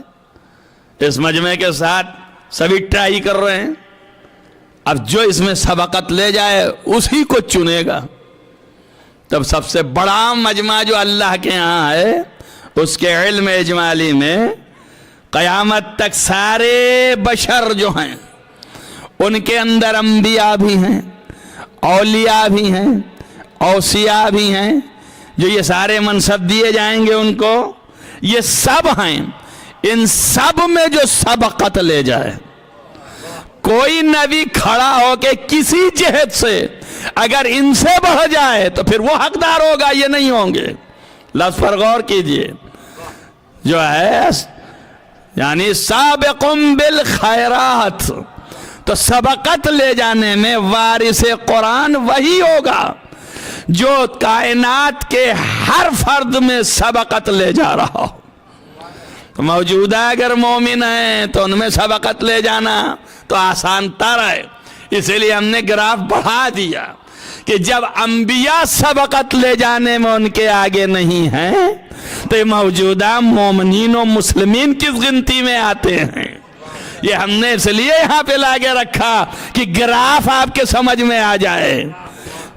اس مجمع کے ساتھ سبھی ٹرائی کر رہے ہیں۔ اب جو اس میں سبقت لے جائے اسی کو چنے گا۔ تب سب سے بڑا مجمع جو اللہ کے ہاں ہے اس کے علم اجمالی میں قیامت تک سارے بشر جو ہیں ان کے اندر انبیاء بھی ہیں، اولیاء بھی ہیں، اوصیاء بھی ہیں، جو یہ سارے منصب دیے جائیں گے ان کو، یہ سب ہیں۔ ان سب میں جو سبقت لے جائے، کوئی نبی کھڑا ہو کے کسی جہت سے اگر ان سے بڑھ جائے تو پھر وہ حقدار ہوگا، یہ نہیں ہوں گے۔ لفظ پر غور کیجئے، جو ہے یعنی سابقم بالخیرات، تو سبقت لے جانے میں وارث قرآن وہی ہوگا جو کائنات کے ہر فرد میں سبقت لے جا رہا ہو۔ تو موجودہ اگر مومن ہیں تو ان میں سبقت لے جانا تو آسان تر ہے، اسی لیے ہم نے گراف بڑھا دیا کہ جب انبیاء سبقت لے جانے میں ان کے آگے نہیں ہیں تو یہ موجودہ مومنین و مسلمین کس گنتی میں آتے ہیں؟ یہ ہم نے اس لیے یہاں پہ لاگے رکھا کہ گراف آپ کے سمجھ میں آ جائے۔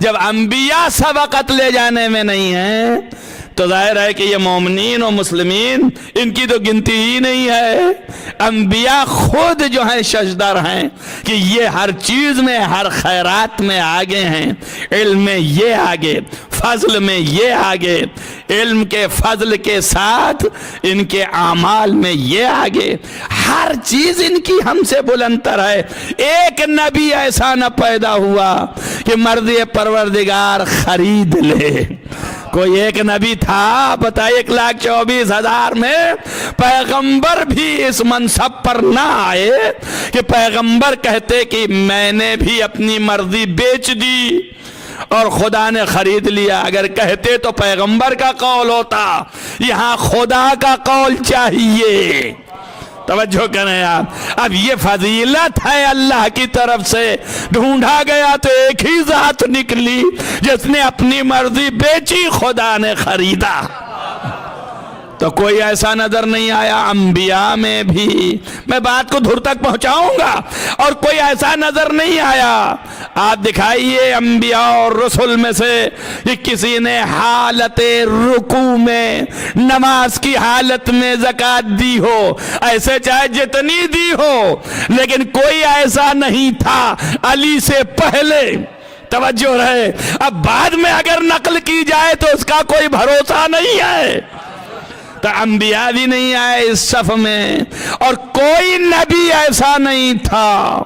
جب انبیاء سبقت لے جانے میں نہیں ہیں تو ظاہر ہے کہ یہ مومنین و مسلمین ان کی تو گنتی ہی نہیں ہے۔ انبیاء خود جو ہیں شجدر ہیں کہ یہ ہر چیز میں، ہر خیرات میں آگے ہیں، علم میں یہ آگے، فضل میں یہ آگے، علم کے فضل کے ساتھ ان کے اعمال میں یہ آگے، ہر چیز ان کی ہم سے بلندتر ہے۔ ایک نبی ایسا نہ پیدا ہوا کہ مرضی پروردگار خرید لے۔ کوئی ایک نبی تھا بتا 1,24,000 میں، پیغمبر بھی اس منصب پر نہ آئے کہ پیغمبر کہتے کہ میں نے بھی اپنی مرضی بیچ دی اور خدا نے خرید لیا۔ اگر کہتے تو پیغمبر کا قول ہوتا، یہاں خدا کا قول چاہیے۔ توجہ کریں آپ، اب یہ فضیلت ہے اللہ کی طرف سے، ڈھونڈا گیا تو ایک ہی ذات نکلی جس نے اپنی مرضی بیچی، خدا نے خریدا۔ تو کوئی ایسا نظر نہیں آیا انبیاء میں بھی، میں بات کو دھر تک پہنچاؤں گا، اور کوئی ایسا نظر نہیں آیا۔ آپ دکھائیے انبیاء اور رسول میں سے کہ کسی نے حالت رکوع میں، نماز کی حالت میں زکوٰۃ دی ہو، ایسے چاہے جتنی دی ہو، لیکن کوئی ایسا نہیں تھا علی سے پہلے۔ توجہ رہے، اب بعد میں اگر نقل کی جائے تو اس کا کوئی بھروسہ نہیں ہے۔ تو انبیاء بھی نہیں آئے اس صف میں، اور کوئی نبی ایسا نہیں تھا،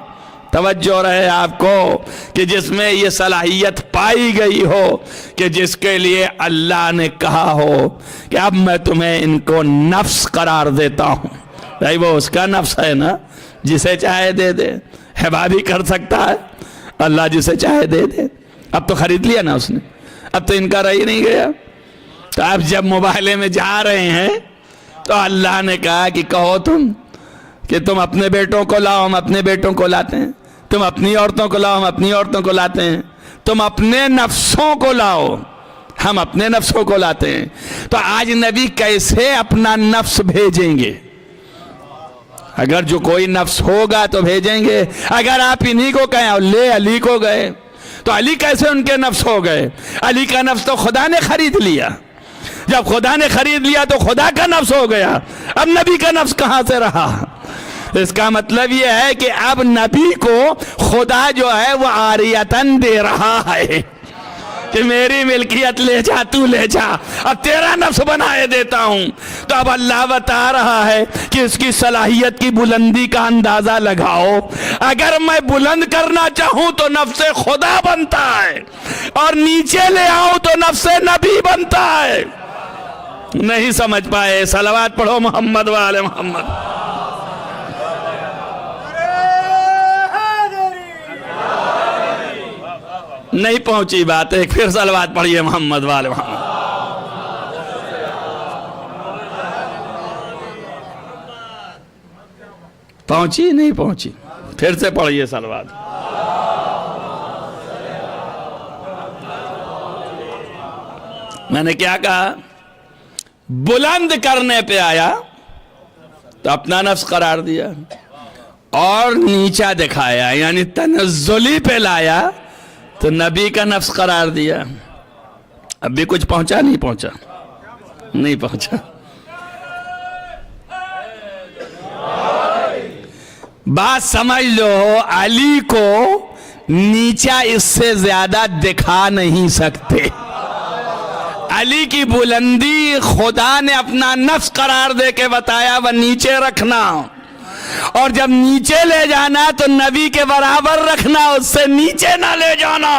توجہ رہے آپ کو، کہ جس میں یہ صلاحیت پائی گئی ہو کہ جس کے لیے اللہ نے کہا ہو کہ اب میں تمہیں ان کو نفس قرار دیتا ہوں۔ بھائی وہ اس کا نفس ہے نا، جسے چاہے دے دے، ہبا بھی کر سکتا ہے اللہ، جسے چاہے دے دے۔ اب تو خرید لیا نا اس نے، اب تو ان کا رہ ہی نہیں گیا۔ تو اب جب مباہلے میں جا رہے ہیں تو اللہ نے کہا کہ کہو تم کہ تم اپنے بیٹوں کو لاؤ، ہم اپنے بیٹوں کو لاتے ہیں، تم اپنی عورتوں کو لاؤ، ہم اپنی عورتوں کو لاتے ہیں، تم اپنے نفسوں کو لاؤ، ہم اپنے نفسوں کو لاتے ہیں۔ تو آج نبی کیسے اپنا نفس بھیجیں گے؟ اگر جو کوئی نفس ہوگا تو بھیجیں گے، اگر آپ انہی کو کہیں اور لے علی کو گئے تو علی کیسے ان کے نفس ہو گئے؟ علی کا نفس تو خدا نے خرید لیا، جب خدا نے خرید لیا تو خدا کا نفس ہو گیا، اب نبی کا نفس کہاں سے رہا؟ اس کا مطلب یہ ہے کہ اب نبی کو خدا جو ہے وہ عاریتاً دے رہا ہے کہ میری ملکیت لے جا، تو لے جا، اب تیرا نفس بنائے دیتا ہوں۔ تو اب اللہ بتا رہا ہے کہ اس کی صلاحیت کی بلندی کا اندازہ لگاؤ، اگر میں بلند کرنا چاہوں تو نفس خدا بنتا ہے، اور نیچے لے آؤں تو نفس نبی بنتا ہے۔ نہیں سمجھ پائے؟ صلوات پڑھو محمد وآل محمد۔ نہیں پہنچی بات، ایک پھر صلوات پڑھیے محمد وآل محمد۔ پہنچی نہیں پہنچی؟ پھر سے پڑھیے صلوات۔ میں نے کیا کہا؟ بلند کرنے پہ آیا تو اپنا نفس قرار دیا، اور نیچا دکھایا یعنی تنزلی پہ لایا تو نبی کا نفس قرار دیا۔ اب بھی کچھ پہنچا نہیں پہنچا؟ نہیں پہنچا۔ بات سمجھ لو، علی کو نیچا اس سے زیادہ دکھا نہیں سکتے۔ علی کی بلندی خدا نے اپنا نفس قرار دے کے بتایا وہ نیچے رکھنا، اور جب نیچے لے جانا تو نبی کے برابر رکھنا، اس سے نیچے نہ لے جانا۔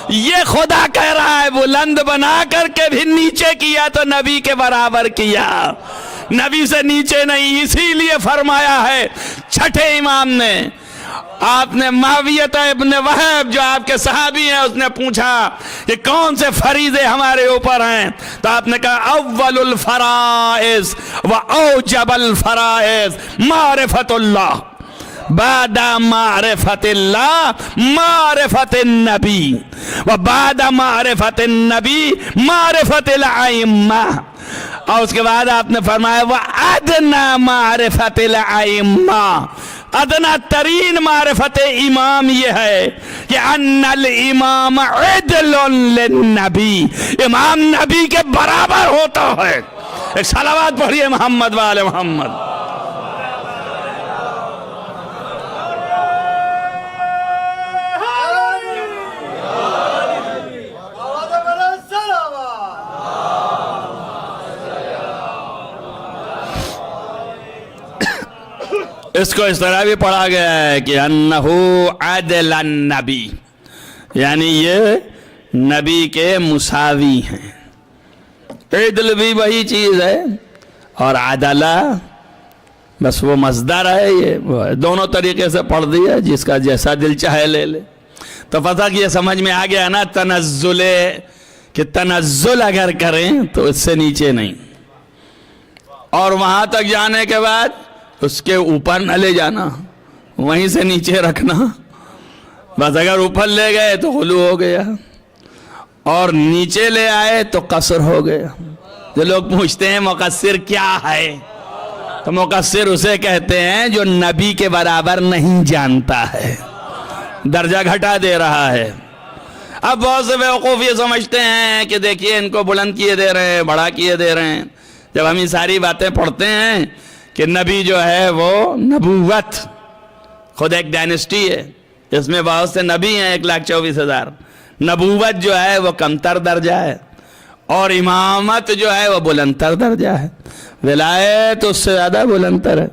یہ خدا کہہ رہا ہے، بلند بنا کر کے بھی نیچے کیا تو نبی کے برابر کیا، نبی سے نیچے نہیں۔ اسی لیے فرمایا ہے چھٹے امام نے، آپ نے معاویہ ابن وہب جو آپ کے صحابی ہیں، اس نے پوچھا کہ کون سے فریضے ہمارے اوپر ہیں، تو آپ نے کہا اول الفرائض و اوجب الفرائض معرفت اللہ۔ بعد معرفت اللہ معرفت النبی و بعد معرفت النبی معرفت الائمہ، اور اس کے بعد آپ نے فرمایا وَأَدْنَى مَعْرِفَةِ الْأَئِمَّةِ، ادنا ترین معرفت امام یہ ہے کہ ان الامام عدل للنبی، امام نبی کے برابر ہوتا ہے۔ ایک صلوات پڑھیے محمد وآل محمد۔ اس کو اس طرح بھی پڑھا گیا ہے کہ انہو عدل النبی، یعنی یہ نبی کے مساوی ہیں۔ عدل بھی وہی چیز ہے اور عدلہ بس وہ مصدر ہے، یہ دونوں طریقے سے پڑھ دیا، جس کا جیسا دل چاہے لے لے۔ تو پتہ کہ یہ سمجھ میں آ گیا نا تنزل، کہ تنزل اگر کریں تو اس سے نیچے نہیں، اور وہاں تک جانے کے بعد اس کے اوپر نہ لے جانا، وہیں سے نیچے رکھنا۔ بس اگر اوپر لے گئے تو غلو ہو گیا، اور نیچے لے آئے تو قصر ہو گیا۔ جو لوگ پوچھتے ہیں مقصر کیا ہے، تو مقصر اسے کہتے ہیں جو نبی کے برابر نہیں جانتا ہے، درجہ گھٹا دے رہا ہے۔ اب بہت سے بیوقوف یہ سمجھتے ہیں کہ دیکھیے ان کو بلند کیے دے رہے ہیں، بڑا کیے دے رہے ہیں۔ جب ہم یہ ساری باتیں پڑھتے ہیں کہ نبی جو ہے وہ نبوت خود ایک ڈائنسٹی ہے، اس میں بہت سے نبی ہیں 1,24,000، نبوت جو ہے وہ کمتر درجہ ہے، اور امامت جو ہے وہ بلندتر درجہ ہے، ولایت اس سے زیادہ بلندتر ہے۔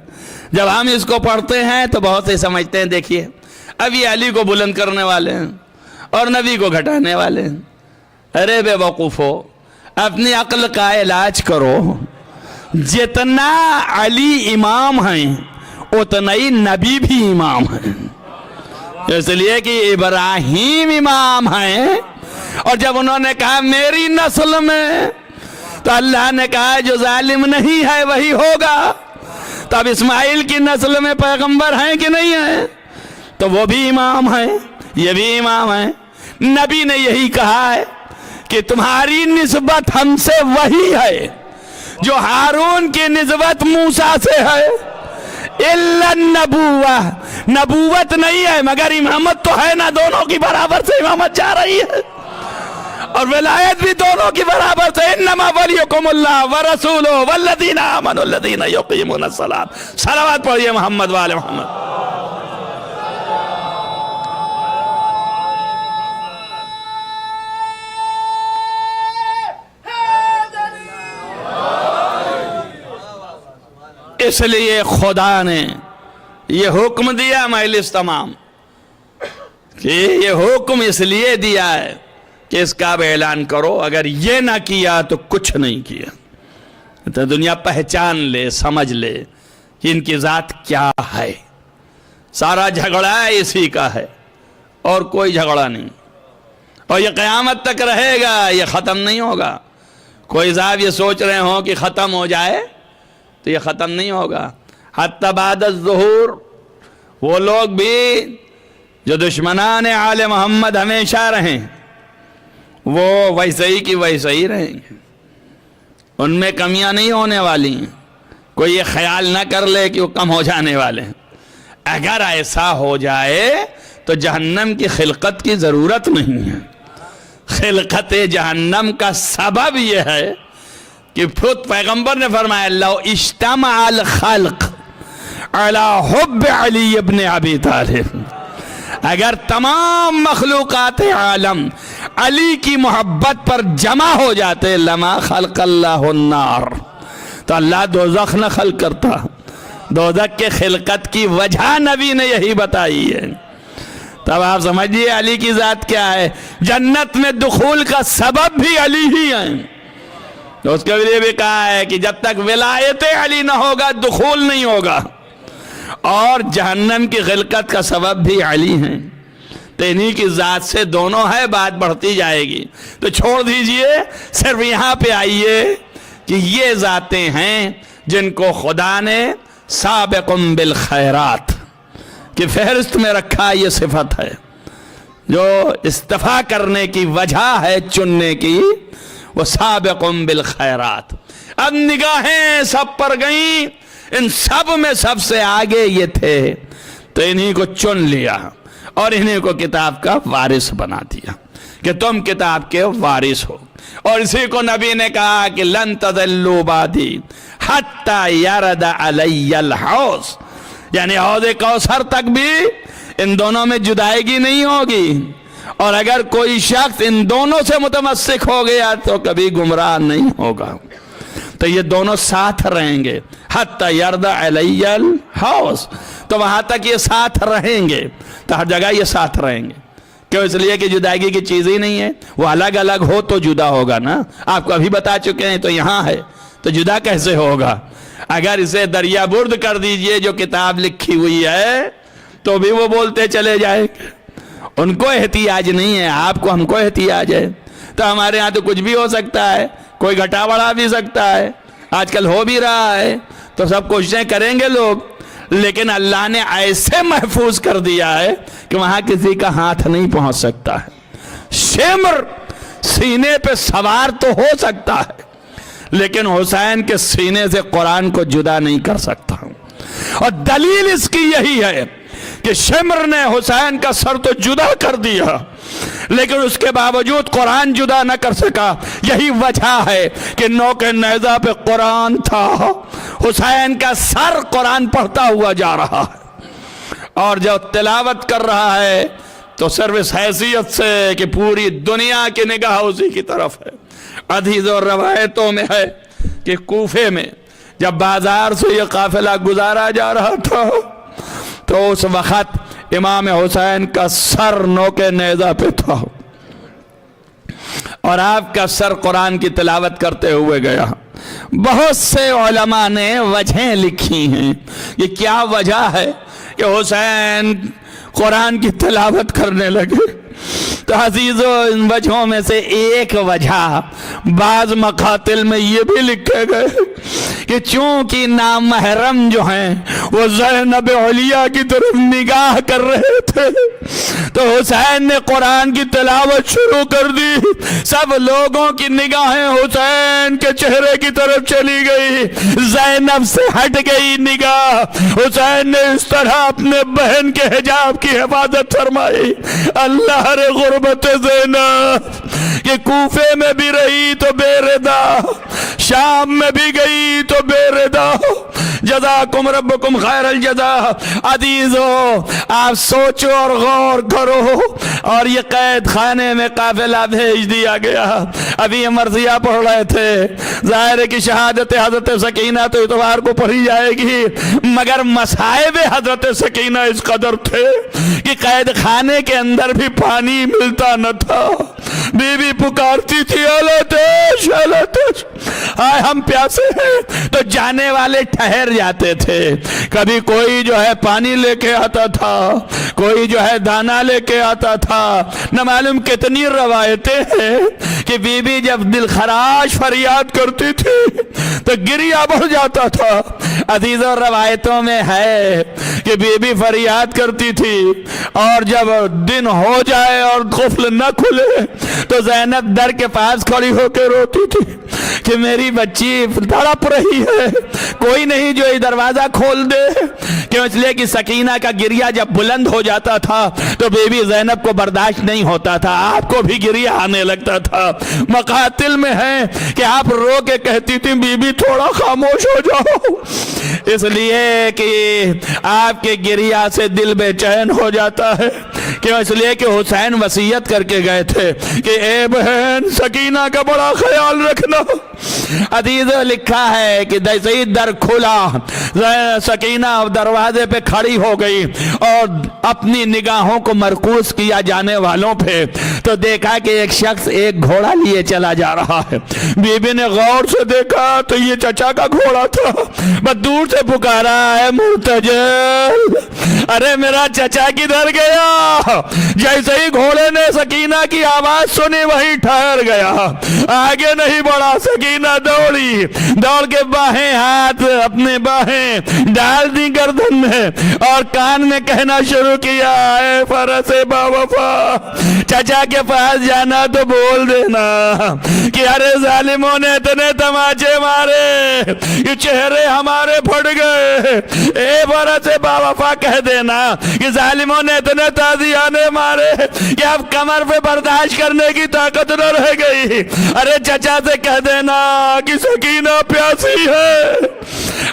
جب ہم اس کو پڑھتے ہیں تو بہت سے سمجھتے ہیں دیکھیے اب یہ علی کو بلند کرنے والے ہیں اور نبی کو گھٹانے والے ہیں۔ ارے بے وقوفو، اپنی عقل کا علاج کرو، جتنا علی امام ہیں اتنا ہی نبی بھی امام ہیں، اس لیے کہ ابراہیم امام ہیں، اور جب انہوں نے کہا میری نسل میں، تو اللہ نے کہا جو ظالم نہیں ہے وہی ہوگا۔ تو اب اسماعیل کی نسل میں پیغمبر ہیں کہ نہیں ہیں؟ تو وہ بھی امام ہیں، یہ بھی امام ہیں۔ نبی نے یہی کہا ہے کہ تمہاری نسبت ہم سے وہی ہے جو ہارون کی نسبت موسیٰ سے ہے، الا النبوہ، نبوت نہیں ہے مگر امامت تو ہے نا، دونوں کی برابر سے امامت جا رہی ہے، اور ولایت بھی دونوں کی برابر سے۔ انما ولیکم اللہ ورسولہ والذین آمنوا الذین یقیمون الصلاۃ۔ صلوات پڑھیے محمد وآل محمد۔ اس لیے خدا نے یہ حکم دیا مجلس تمام، کہ یہ حکم اس لیے دیا ہے کہ اس کا اعلان کرو، اگر یہ نہ کیا تو کچھ نہیں کیا۔ تو دنیا پہچان لے، سمجھ لے کہ ان کی ذات کیا ہے۔ سارا جھگڑا اسی کا ہے اور کوئی جھگڑا نہیں، اور یہ قیامت تک رہے گا، یہ ختم نہیں ہوگا۔ کوئی صاحب یہ سوچ رہے ہوں کہ ختم ہو جائے تو یہ ختم نہیں ہوگا۔ حتی بعد الظہور وہ لوگ بھی جو دشمنان آل محمد ہمیشہ رہیں، وہ ویسے ہی کی ویسے ہی رہیں گے، ان میں کمیاں نہیں ہونے والی ہیں۔ کوئی یہ خیال نہ کر لے کہ وہ کم ہو جانے والے ہیں۔ اگر ایسا ہو جائے تو جہنم کی خلقت کی ضرورت نہیں ہے۔ خلقت جہنم کا سبب یہ ہے کہ خود پیغمبر نے فرمایا لو اجتمع الخلق علی حب علی ابن ابی طالب، اگر تمام مخلوقات عالم علی کی محبت پر جمع ہو جاتے لما خلق اللہ النار، تو اللہ دوزخ نہ خلق کرتا۔ دوزخ کے خلقت کی وجہ نبی نے یہی بتائی ہے۔ تب آپ سمجھیے علی کی ذات کیا ہے۔ جنت میں دخول کا سبب بھی علی ہی ہیں۔ اس کے لیے بھی کہا ہے کہ جب تک ولایت علی نہ ہوگا دخول نہیں ہوگا، اور جہنم کی خلقت کا سبب بھی علی ہیں۔ تو انہی کی ذات سے دونوں ہے، بات بڑھتی جائے گی، تو چھوڑ دیجئے، صرف یہاں پہ آئیے کہ یہ ذاتیں ہیں جن کو خدا نے سابقم بالخیرات، کہ فہرست میں رکھا یہ صفت ہے جو استفا کرنے کی وجہ ہے چننے کی، وہ سابقٌ بالخیرات۔ اب نگاہیں سب پر گئیں، ان سب میں سب سے آگے یہ تھے تو انہی کو چن لیا اور انہی کو کتاب کا وارث بنا دیا کہ تم کتاب کے وارث ہو۔ اور اسی کو نبی نے کہا کہ لن تضلوا بعدی حتی یرد علی الحوض، یعنی حوض کوثر تک بھی ان دونوں میں جدائیگی نہیں ہوگی، اور اگر کوئی شخص ان دونوں سے متمسک ہو گیا تو کبھی گمراہ نہیں ہوگا۔ تو یہ دونوں ساتھ رہیں گے، حتی یرد علی الحوض، تو وہاں تک یہ ساتھ رہیں گے، تو ہر جگہ یہ ساتھ رہیں گے۔ کیوں؟ اس لیے کہ جدائیگی کی چیز ہی نہیں ہے، وہ الگ الگ ہو تو جدا ہوگا نا۔ آپ کو ابھی بتا چکے ہیں، تو یہاں ہے تو جدا کیسے ہوگا؟ اگر اسے دریا برد کر دیجئے جو کتاب لکھی ہوئی ہے تو بھی وہ بولتے چلے جائیں گے، ان کو احتیاج نہیں ہے، آپ کو ہم کو احتیاج ہے۔ تو ہمارے ہاں تو کچھ بھی ہو سکتا ہے، کوئی گھٹا بڑھا بھی سکتا ہے، آج کل ہو بھی رہا ہے، تو سب کوششیں کریں گے لوگ، لیکن اللہ نے ایسے محفوظ کر دیا ہے کہ وہاں کسی کا ہاتھ نہیں پہنچ سکتا ہے۔ شمر سینے پہ سوار تو ہو سکتا ہے، لیکن حسین کے سینے سے قرآن کو جدا نہیں کر سکتا۔ اور دلیل اس کی یہی ہے کہ شمر نے حسین کا سر تو جدا کر دیا، لیکن اس کے باوجود قرآن جدا نہ کر سکا۔ یہی وجہ ہے کہ نوک نیزہ پہ قرآن تھا، حسین کا سر قرآن پڑھتا ہوا جا رہا ہے، اور جب تلاوت کر رہا ہے تو صرف اس حیثیت سے کہ پوری دنیا کی نگاہ اسی کی طرف ہے۔ حدیث اور روایتوں میں ہے کہ کوفے میں جب بازار سے یہ قافلہ گزارا جا رہا تھا تو اس وقت امام حسین کا سر نوک نیزہ پہ تھا، اور آپ کا سر قرآن کی تلاوت کرتے ہوئے گیا۔ بہت سے علماء نے وجہیں لکھی ہیں، یہ کیا وجہ ہے کہ حسین قرآن کی تلاوت کرنے لگے؟ تو عزیزو، ان وجہوں میں سے ایک وجہ بعض مقاتل میں یہ بھی لکھے گئے کہ چونکہ نامحرم جو ہیں وہ زینب علیہ کی طرف نگاہ کر رہے تھے تو حسین نے قرآن کی تلاوت شروع کر دی، سب لوگوں کی نگاہیں حسین کے چہرے کی طرف چلی گئی، زینب سے ہٹ گئی نگاہ، حسین نے اس طرح اپنے بہن کے حجاب کی حفاظت فرمائی۔ اللہ رے غربت زینب کہ کوفے میں بھی رہی تو بے ردا، شام میں بھی گئی تو بے ردا، جزاکم ربکم خیر الجزا۔ عزیزو، آپ سوچو اور غور کرو، اور یہ قید خانے میں قافلہ بھیج دیا گیا۔ ابھی یہ مرثیہ پڑھ رہے تھے، ظاہر ہے کہ شہادت حضرت سکینہ تو اتوار کو پڑھی جائے گی، مگر مصائب حضرت سکینہ اس قدر تھے کہ قید خانے کے اندر بھی پانی ملتا نہ تھا۔ بی بی پکارتی تھی، اللہ تیش اللہ تیش، آئے ہم پیاسے ہیں، تو جانے والے ٹھہر جاتے تھے۔ کبھی کوئی جو ہے پانی لے کے آتا تھا، کوئی جو ہے دانا لے کے آتا تھا۔ نہ معلوم کتنی روایتیں ہیں کہ بی بی جب دل خراش فریاد کرتی تھی تو گریہ بڑھ جاتا تھا۔ عزیزوں، روایتوں میں ہے کہ بی بی فریاد کرتی تھی، اور جب دن ہو جائے اور قفل نہ کھلے تو زینب در کے پاس کھڑی ہو کے روتی تھی کہ میری بچی تڑپ رہی ہے، کوئی نہیں جو یہ دروازہ کھول دے۔ کیوں؟ اس لیے کہ سکینہ کا گریہ جب بلند ہو جاتا تھا تو بی بی زینب کو برداشت نہیں ہوتا تھا، آپ کو بھی گریہ آنے لگتا تھا۔ مقاتل میں ہے کہ آپ رو کے کہتی تھی بی بی تھوڑا خاموش ہو جاؤ، اس لیے کہ آپ کے گریہ سے دل بے چین ہو جاتا ہے۔ کیوں؟ اس لیے کہ حسین وصیت کر کے گئے تھے کہ اے بہن سکینہ کا بڑا خیال رکھنا۔ عزیز، لکھا ہے کہ جیسے ہی در کھلا، سکینہ دروازے پہ کھڑی ہو گئی اور اپنی نگاہوں کو مرکوز کیا جانے والوں پہ، تو دیکھا کہ ایک شخص ایک گھوڑا لیے چلا جا رہا ہے۔ بی بی نے غور سے دیکھا تو یہ چچا کا گھوڑا تھا، بس دور سے پکارا ہے مرتجل، ارے میرا چچا کدھر گیا؟ جیسے ہی گھوڑے نے سکینہ کی آواز سنی وہیں ٹھہر گیا، آگے نہیں بڑھا۔ سکینہ دوڑی، دوڑ کے باہیں ہاتھ اپنے باہیں ڈال دی گردن میں اور کان میں کہنا شروع کیا، اے فرس با وفا، چچا کے پاس جانا تو بول دینا کہ ارے ظالموں نے اتنے تماچے مارے کہ چہرے ہمارے پھٹ گئے۔ اے فرس با وفا کہہ دینا کہ ظالموں نے اتنے تازیانے مارے کہ اب کمر پہ برداشت کرنے کی طاقت نہ رہ گئی۔ ارے چچا سے کہہ دینا کہ سکینہ پیاسی ہے۔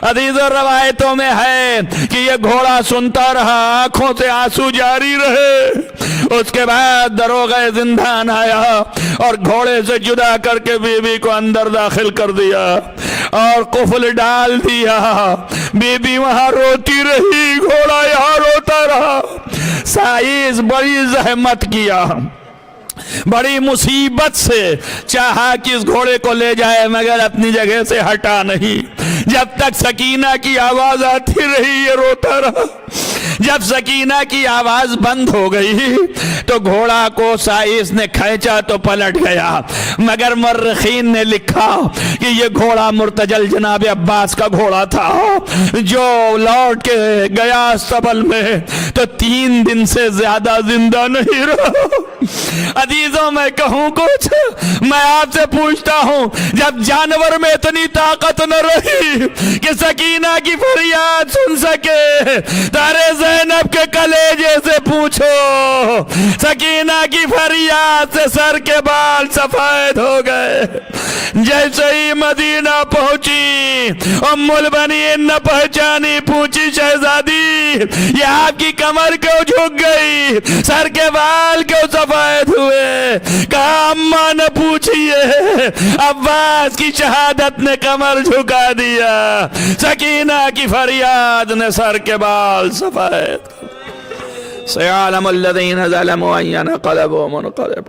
حدیث و روایتوں میں ہے کہ یہ گھوڑا سنتا رہا، آنکھوں سے آنسو جاری رہے۔ اس کے بعد دروغہ زندان آیا اور گھوڑے سے جدا کر کے بی بی کو اندر داخل کر دیا اور قفل ڈال دیا۔ بی بی وہاں روتی رہی، گھوڑا یہاں روتا رہا۔ سائز بڑی زحمت کیا، بڑی مصیبت سے چاہا کہ اس گھوڑے کو لے جائے، مگر اپنی جگہ سے ہٹا نہیں۔ جب تک سکینہ کی آواز آتی رہی یہ روتا رہا۔ جب سکینہ کی آواز بند ہو گئی تو گھوڑا کو سائس نے کھینچا تو پلٹ گیا، مگر مرخین نے لکھا کہ یہ گھوڑا مرتجل جناب عباس کا گھوڑا تھا جو لوٹ کے گیا استبل میں تو 3 دن سے زیادہ زندہ نہیں رہا۔ عزیزوں میں کہوں کچھ، میں آپ سے پوچھتا ہوں، جب جانور میں اتنی طاقت نہ رہی کہ سکینہ کی فریاد سن سکے، تارے زینب کے کلیجے سے پوچھو، سکینہ کی فریاد سے سر کے بال سفید ہو گئے۔ جیسے ہی مدینہ پہنچی ام البنین نہ پہچانی، پوچھی شہزادی یہ آپ کی کمر کیوں جھک گئی، سر کے بال کیوں سفید ہوئے؟ کہا اماں نہ پوچھئے، عباس کی شہادت نے کمر جھکا دیا، سکینہ کی فریاد نے سر کے بال سفید۔ سيعلم الذين ظلموا أن ينقلبوا منقلب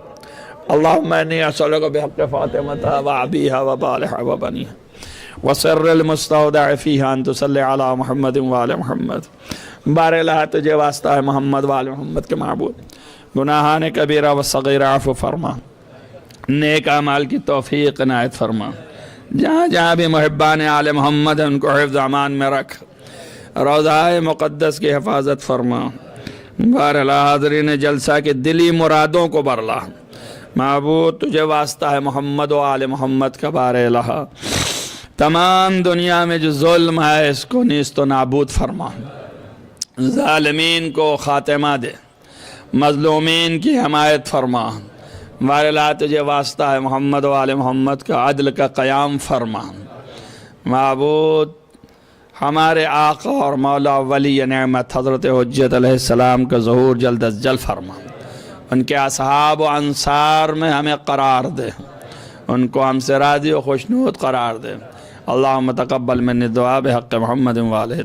اللهم إني أسألك بحق فاطمة وأبيها وبالها وبنيها وسر المستودع فيها أن تصلي على محمد وآل محمد۔ بار الہ تجھے واسطہ ہے محمد وآل محمد کے معبود، گناہان کبیرہ و صغیرہ عفو فرما، نیک اعمال کی توفیق عنایت فرما، جہاں جہاں بھی محبان آل محمد ہیں ان کو حفظ امان میں رکھ، روضہ مقدس کی حفاظت فرما۔ بارہ حاضرین جلسہ کے دلی مرادوں کو برلا، معبود تجھے واسطہ ہے محمد و آل محمد کا بارہ الہ، تمام دنیا میں جو ظلم ہے اس کو نیست و نابود فرما، ظالمین کو خاتمہ دے، مظلومین کی حمایت فرما۔ بارہ الہ تجھے واسطہ ہے محمد و آل محمد کا عدل کا قیام فرما۔ معبود ہمارے آقا اور مولا ولی نعمت حضرت حجت علیہ السلام کا ظہور جلد از جلد فرما، ان کے اصحاب و انصار میں ہمیں قرار دے، ان کو ہم سے راضی و خوشنود قرار دے۔ اللہم تقبل منی دعا بحق محمد و آلہ